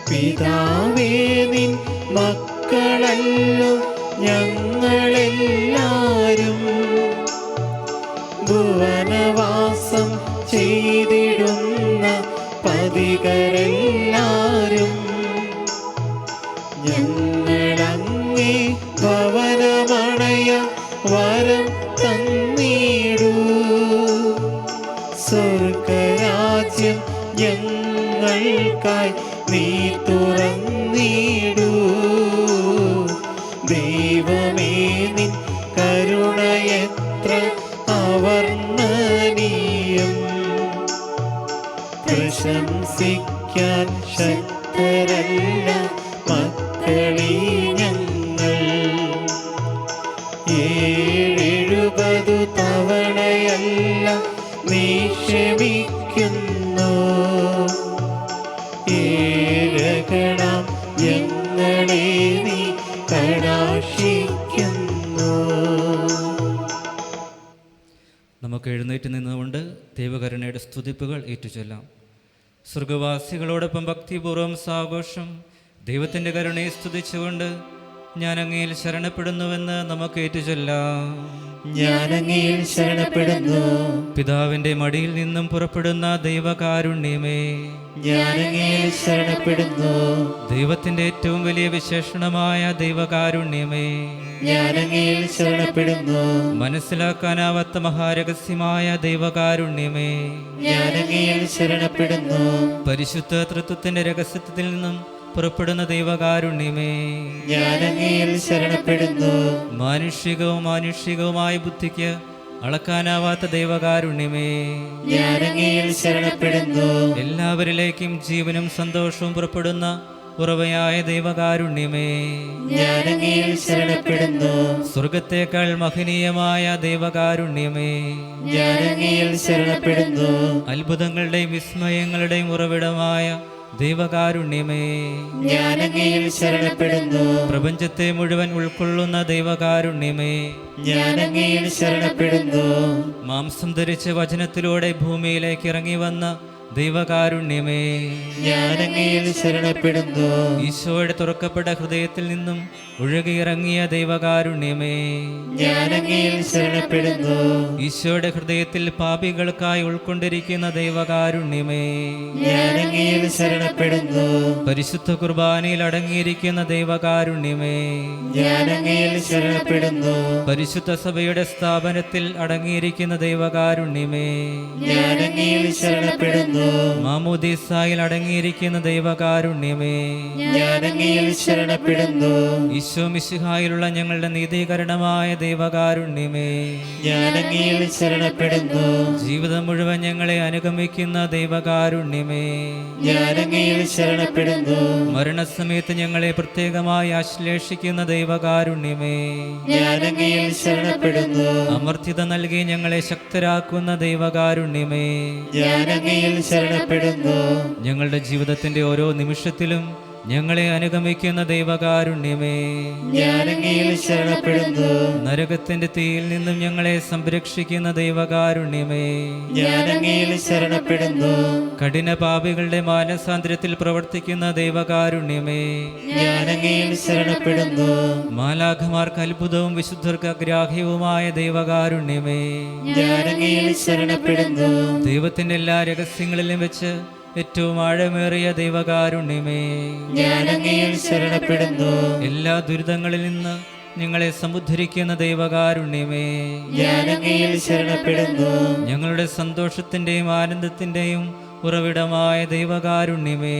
പിതാവേ നിൻ മക്കളല്ലോ ഞങ്ങളെല്ലാരും. ഭുവനവാസം ചെയ്തിടുന്ന പതികരെല്ലാരും. ഞങ്ങളങ്ങേ ഭവനമണയ വരം തന്നിടൂ. സ്വർഗരാജ്യം ഞങ്ങൾക്കായി നീ തുറന്നിടൂ. ദൈവമേ നിൻ കരുണയെത്ര അവർണ്ണനീയം. പ്രശംസിക്കാൻ ശക്തരല്ല മക്കളീ ഞങ്ങൾ. 70 തവണയല്ല നീ ക്ഷമിക്കുന്നു. ഏഴകളാം ഞങ്ങളെ നീ കടാക്ഷിക്കുന്നു. നമുക്ക് എഴുന്നേറ്റ് നിന്നുകൊണ്ട് ദൈവകരുണയുടെ സ്തുതിപ്പുകൾ ഏറ്റുചൊല്ലാം. സ്വർഗവാസികളോടൊപ്പം ഭക്തിപൂർവ്വം സാഘോഷം ദൈവത്തിൻ്റെ കരുണയെ സ്തുതിച്ചുകൊണ്ട് ഞാൻ അങ്ങയിൽ ശരണപ്പെടുന്നുവെന്ന് നമുക്ക് ഏറ്റുചൊല്ലാം. ഞാൻ അങ്ങയിൽ ശരണപ്പെടുന്നു. പിതാവിൻ്റെ മടിയിൽ നിന്നും പുറപ്പെടുന്ന ദൈവകാരുണ്യമേ, ഞാൻ അങ്ങയിൽ ശരണപ്പെടുന്നു. ദൈവത്തിൻ്റെ ഏറ്റവും വലിയ വിശേഷണമായ ദൈവകാരുണ്യമേ, ഞാൻ അങ്ങയിൽ ശരണപ്പെടുന്നു. മനസ്സിലാക്കാനാവാത്ത മഹാരഹസ്യമായ ദൈവകാരുണ്യമേ, ഞാൻ അങ്ങയിൽ ശരണപ്പെടുന്നു. പരിശുദ്ധ തൃത്വത്തിൻ്റെ രഹസ്യത്തിൽ നിന്നും പുറപ്പെടുന്ന ദൈവകാരുണ്യമേ, ഞാൻ അങ്ങയിൽ ശരണപ്പെടുന്നു. മാനുഷികവുമായ ബുദ്ധിക്ക് അളക്കാനാവാത്ത ദൈവകാരുണ്യമേ, ഞാൻ അങ്ങയിൽ ശരണപ്പെടുന്നു. എല്ലാവരിലേക്കും ജീവനും സന്തോഷവും പുറപ്പെടുന്ന ഉറവയായ ദൈവകാരുണ്യമേ, ഞാൻ അങ്ങയിൽ ശരണപ്പെടുന്നു. സ്വർഗത്തേക്കാൾ മഹനീയമായ ദൈവകാരുണ്യമേ, ഞാൻ അങ്ങയിൽ ശരണപ്പെടുന്നു. അത്ഭുതങ്ങളുടെയും വിസ്മയങ്ങളുടെയും ഉറവിടമായ ദൈവകാരുണ്യമേ, ഞാൻ അങ്ങയിൽ ശരണപ്പെടുന്നു. പ്രപഞ്ചത്തെ മുഴുവൻ ഉൾക്കൊള്ളുന്ന ദൈവകാരുണ്യമേ, ഞാൻ അങ്ങയിൽ ശരണപ്പെടുന്നു. മാംസം ധരിച്ച വചനത്തിലൂടെ ഭൂമിയിലേക്ക് ഇറങ്ങി വന്ന ദൈവകാരുണ്യമേ, ഞാൻ അങ്ങയിൽ ശരണപ്പെടുന്നു. ഈശോയുടെ തുറക്കപ്പെട്ട ഹൃദയത്തിൽ നിന്നും ഒഴുകിയിറങ്ങിയ ദൈവകാരുണ്യമേ, ഞാൻ അങ്ങയിൽ ശരണപ്പെടുന്നു. ഈശോയുടെ ഹൃദയത്തിൽ പാപികൾക്കായി ഉൾക്കൊണ്ടിരിക്കുന്ന ദൈവകാരുണ്യമേ, ഞാൻ അങ്ങയിൽ ശരണപ്പെടുന്നു. പരിശുദ്ധ കുർബാനയിൽ അടങ്ങിയിരിക്കുന്ന ദൈവകാരുണ്യമേ, ഞാൻ അങ്ങയിൽ ശരണപ്പെടുന്നു. പരിശുദ്ധ സഭയുടെ സ്ഥാപനത്തിൽ അടങ്ങിയിരിക്കുന്ന ദൈവകാരുണ്യമേ, ഞാൻ അങ്ങയിൽ ശരണപ്പെടുന്നു. മാമോദീസായിൽ അടങ്ങിയിരിക്കുന്ന ദൈവകാരുണ്യമേ, ഞാൻ അങ്ങയിൽ ശരണപ്പെടുന്നു. ഈശോ മിശിഹായിലുള്ള ഞങ്ങളുടെ നീതീകരണമായ ദൈവകാരുണ്യമേ, ഞാൻ അങ്ങയിൽ ശരണപ്പെടുന്നു. ജീവിതം മുഴുവൻ ഞങ്ങളെ അനുഗമിക്കുന്ന ദൈവകാരുണ്യമേ, ഞാൻ അങ്ങയിൽ ശരണപ്പെടുന്നു. മരണസമയത്ത് ഞങ്ങളെ പ്രത്യേകമായി ആശ്ലേഷിക്കുന്ന ദൈവകാരുണ്യമേ, ഞാൻ അങ്ങയിൽ ശരണപ്പെടുന്നു. അമർത്യത നൽകി ഞങ്ങളെ ശക്തരാക്കുന്ന ദൈവകാരുണ്യമേ, ഞാൻ അങ്ങയിൽ ശരണപ്പെടുന്നു. ഞങ്ങളുടെ ജീവിതത്തിന്റെ ഓരോ നിമിഷത്തിലും ഞങ്ങളെ അനുഗമിക്കുന്ന ദൈവകാരുണ്യമേ, ഞാൻ അങ്ങയിൽ ശരണപ്പെടുന്നു. നരകത്തിന്റെ തീയിൽ നിന്നും ഞങ്ങളെ സംരക്ഷിക്കുന്ന ദൈവകാരുണ്യമേ, ഞാൻ അങ്ങയിൽ ശരണപ്പെടുന്നു. കഠിന പാപികളുടെ മാനസാന്തരത്തിൽ പ്രവർത്തിക്കുന്ന ദൈവകാരുണ്യമേ, ഞാൻ അങ്ങയിൽ ശരണപ്പെടുന്നു. മാലാഖമാർക്ക് അത്ഭുതവും വിശുദ്ധർക്ക് അഗ്രാഹ്യവുമായ ദൈവകാരുണ്യമേ, ഞാൻ അങ്ങയിൽ ശരണപ്പെടുന്നു. ദൈവത്തിന്റെ എല്ലാ രഹസ്യങ്ങളിലും വെച്ച് ഏറ്റവും ആഴമേറിയ ദൈവകാരുണ്യമേ, ഞാൻ അങ്ങയിൽ ശരണപ്പെടുന്നു. എല്ലാ ദുരിതങ്ങളിൽ നിന്ന് ഞങ്ങളെ സമുദ്ധരിക്കുന്ന ദൈവകാരുണ്യമേ, ഞാൻ അങ്ങയിൽ ശരണപ്പെടുന്നു. ഞങ്ങളുടെ സന്തോഷത്തിന്റെയും ആനന്ദത്തിന്റെയും ഉറവിടമായ ദൈവകാരുണ്യമേ,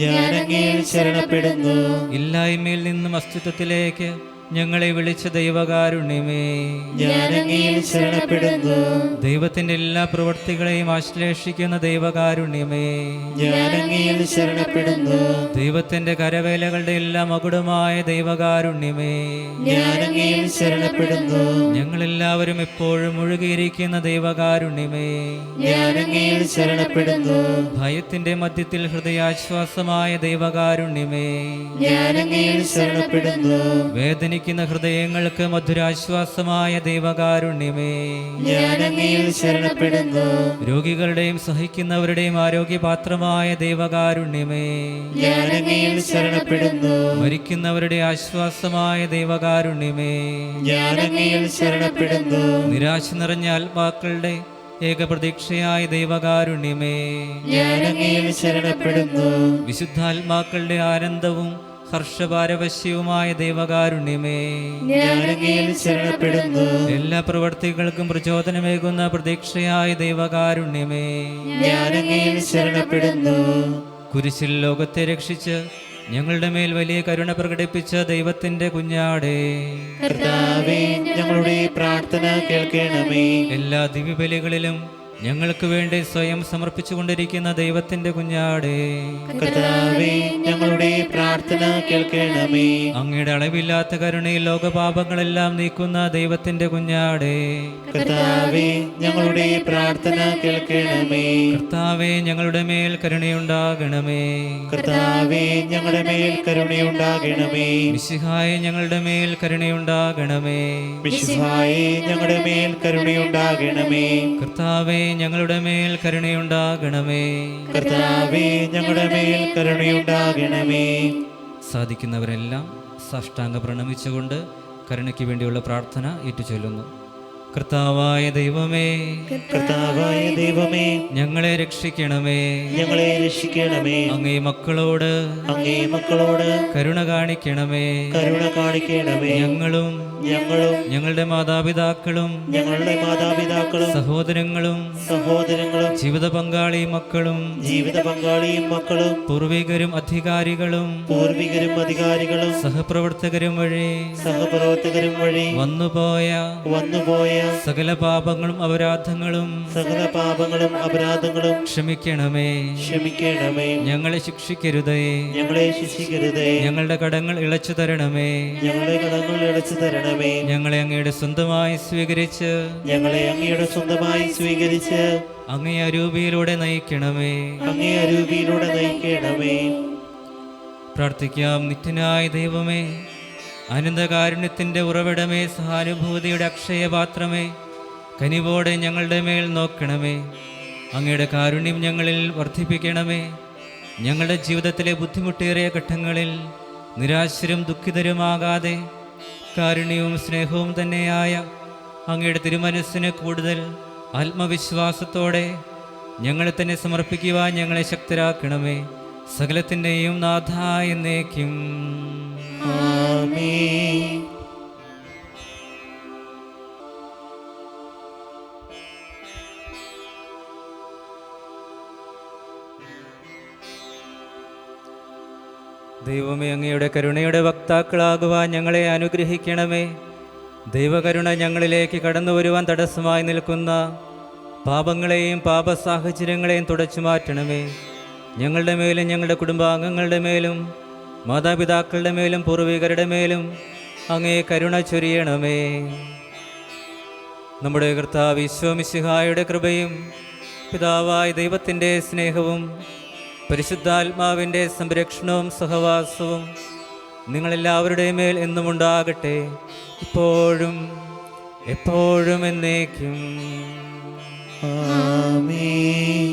ഞാൻ അങ്ങയിൽ ശരണപ്പെടുന്നു. ഇല്ലായ്മയിൽ നിന്നും അസ്തിത്വത്തിലേക്ക് ഞങ്ങളെ വിളിച്ച ദൈവകാരുണ്യമേ, ഞാൻ അങ്ങയിൽ ശരണപ്പെടുന്നു. ദൈവത്തിൻ്റെ എല്ലാ പ്രവൃത്തികളെയും ആശ്ലേഷിക്കുന്ന ദൈവകാരുണ്യമേ, ഞാൻ അങ്ങയിൽ ശരണപ്പെടുന്നു. ദൈവത്തിൻ്റെ കരവേലകളുടെ എല്ലാം മകുടമായ ദൈവകാരുണ്യമേ, ഞാൻ അങ്ങയിൽ ശരണപ്പെടുന്നു. ഞങ്ങളെല്ലാവരും എപ്പോഴും മുഴുകിയിരിക്കുന്ന ദൈവകാരുണ്യമേ, ഞാൻ അങ്ങയിൽ ശരണപ്പെടുന്നു. ഭയത്തിൻ്റെ മധ്യത്തിൽ ഹൃദയാശ്വാസമായ ദൈവകാരുണ്യമേ, ഞാൻ അങ്ങയിൽ ശരണപ്പെടുന്നു. വേദനിക്കുന്ന ഹൃദയങ്ങൾക്ക് മധുരാശ്വാസമായ ദൈവകാരുണ്യമേ, ഞാൻ അങ്ങയിൽ ശരണപ്പെടുന്നു. രോഗികളുടെയും സഹിക്കുന്നവരുടെയും ആരോഗ്യപാത്രമായ ദൈവകാരുണ്യമേ, ഞാൻ അങ്ങയിൽ ശരണപ്പെടുന്നു. മരിക്കുന്നവരുടെ ആശ്വാസമായ ദൈവകാരുണ്യമേ, ഞാൻ അങ്ങയിൽ ശരണപ്പെടുന്നു. നിരാശ നിറഞ്ഞ ആത്മാക്കളുടെ ഏകപ്രതീക്ഷയായ ദൈവകാരുണ്യമേ, ഞാൻ അങ്ങയിൽ ശരണപ്പെടുന്നു. വിശുദ്ധാത്മാക്കളുടെ ആനന്ദവും ഹർഷപാരവശ്യവുമായ ദൈവകാരുണ്യമേ, ഞാൻ അങ്ങയിൽ ശരണപ്പെടുന്നു. എല്ലാ പ്രവർത്തികൾക്കും പ്രചോദനമേകുന്ന പ്രതീക്ഷയായ ദൈവകാരുണ്യമേ, ഞാൻ അങ്ങയിൽ ശരണപ്പെടുന്നു. കുരിശിൽ ലോകത്തെ രക്ഷിച്ച് ഞങ്ങളുടെ മേൽ വലിയ കരുണ പ്രകടിപ്പിച്ച ദൈവത്തിന്റെ കുഞ്ഞാടേ, കർത്താവേ, ഞങ്ങളുടെ പ്രാർത്ഥന കേൾക്കണമേ. എല്ലാ ദിവ്യബലികളിലും ഞങ്ങൾക്ക് വേണ്ടി സ്വയം സമർപ്പിച്ചുകൊണ്ടിരിക്കുന്ന ദൈവത്തിന്റെ കുഞ്ഞാടേ, കർത്താവേ, ഞങ്ങളുടെ പ്രാർത്ഥന കേൾക്കണമേ. അങ്ങയുടെ അളവില്ലാത്ത കരുണയിൽ ലോകപാപങ്ങളെല്ലാം നീക്കുന്ന ദൈവത്തിന്റെ കുഞ്ഞാടേ, കർത്താവേ, ഞങ്ങളുടെ പ്രാർത്ഥന കേൾക്കണമേ. കർത്താവേ, ഞങ്ങളുടെ മേൽ കരുണയുണ്ടാകണമേ. കർത്താവേ, ഞങ്ങളുടെ മേൽ കരുണയുണ്ടാകണമേ. മിശിഹായെ, ഞങ്ങളുടെ മേൽ കരുണയുണ്ടാകണമേ. മിശിഹായേ, ഞങ്ങളുടെ മേൽ കരുണയുണ്ടാകണമേ. കർത്താവേ, ഞങ്ങളുടെ മേൽ കരുണയുണ്ടാകണമേ. കർത്താവേ, ഞങ്ങളുടെ മേൽ കരുണയുണ്ടാകണമേ. സാധിക്കുന്നവരെല്ലാം സാഷ്ടാംഗ പ്രണമിച്ചുകൊണ്ട് കരുണയ്ക്ക് വേണ്ടിയുള്ള പ്രാർത്ഥന ഏറ്റുചൊല്ലുന്നു. കർത്താവായ ദൈവമേ, കർത്താവായ ദൈവമേ, ഞങ്ങളെ രക്ഷിക്കണമേ. ഞങ്ങളെ രക്ഷിക്കണമേ. അങ്ങേ മക്കളോട് അങ്ങേ മക്കളോട് കരുണ കാണിക്കണമേ. കരുണ കാണിക്കണമേ. ഞങ്ങളും ഞങ്ങളുടെ മാതാപിതാക്കളും ഞങ്ങളുടെ മാതാപിതാക്കളും സഹോദരങ്ങളും സഹോദരങ്ങളും ജീവിത പങ്കാളി മക്കളും ജീവിത പങ്കാളിയും മക്കളും പൂർവികരും അധികാരികളും പൂർവികരും അധികാരികളും സഹപ്രവർത്തകരും വഴി വന്നുപോയ സകല പാപങ്ങളും അപരാധങ്ങളും ക്ഷമിക്കണമേ. ഞങ്ങളെ ശിക്ഷിക്കരുതേ. ഞങ്ങളുടെ കടങ്ങൾ ഇളച്ചു തരണമേ. ഞങ്ങളെ അങ്ങയുടെ സ്വന്തമായി സ്വീകരിച്ച് അങ്ങേ അരൂപിയിലൂടെ നയിക്കണമേ. പ്രാർത്ഥിക്കാം. നിത്യനായ ദൈവമേ, അനന്തകാരുണ്യത്തിൻ്റെ ഉറവിടമേ, സഹാനുഭൂതിയുടെ അക്ഷയപാത്രമേ, കനിവോടെ ഞങ്ങളുടെ മേൽ നോക്കണമേ. അങ്ങയുടെ കാരുണ്യം ഞങ്ങളിൽ വർദ്ധിപ്പിക്കണമേ. ഞങ്ങളുടെ ജീവിതത്തിലെ ബുദ്ധിമുട്ടേറിയ ഘട്ടങ്ങളിൽ നിരാശരും ദുഃഖിതരുമാകാതെ കാരുണ്യവും സ്നേഹവും തന്നെയായ അങ്ങയുടെ തിരുമനസ്സിന് കൂടുതൽ ആത്മവിശ്വാസത്തോടെ ഞങ്ങളെ തന്നെ സമർപ്പിക്കുവാൻ ഞങ്ങളെ ശക്തരാക്കണമേ. സകലത്തിൻ്റെയും നാഥ എന്നേക്കും. ആമേൻ. ദൈവമേ, അങ്ങയുടെ കരുണയുടെ വക്താക്കളാകുവാൻ ഞങ്ങളെ അനുഗ്രഹിക്കണമേ. ദൈവകരുണ ഞങ്ങളിലേക്ക് കടന്നു വരുവാൻ തടസ്സമായി നിൽക്കുന്ന പാപങ്ങളെയും പാപസാഹചര്യങ്ങളെയും തുടച്ചു മാറ്റണമേ. ഞങ്ങളുടെ മേലും ഞങ്ങളുടെ കുടുംബാംഗങ്ങളുടെ മേലും മാതാപിതാക്കളുടെ മേലും പൂർവികരുടെ മേലും അങ്ങേ കരുണ ചൊരിയണമേ. നമ്മുടെ കർത്താവ് ഈശോ മിശിഹായുടെ കൃപയും പിതാവായ ദൈവത്തിൻ്റെ സ്നേഹവും പരിശുദ്ധാത്മാവിൻ്റെ സംരക്ഷണവും സഹവാസവും നിങ്ങളെല്ലാവരുടെയും മേൽ എന്നും ഉണ്ടാകട്ടെ, ഇപ്പോഴും എപ്പോഴും എന്നേക്കും. ആമേൻ.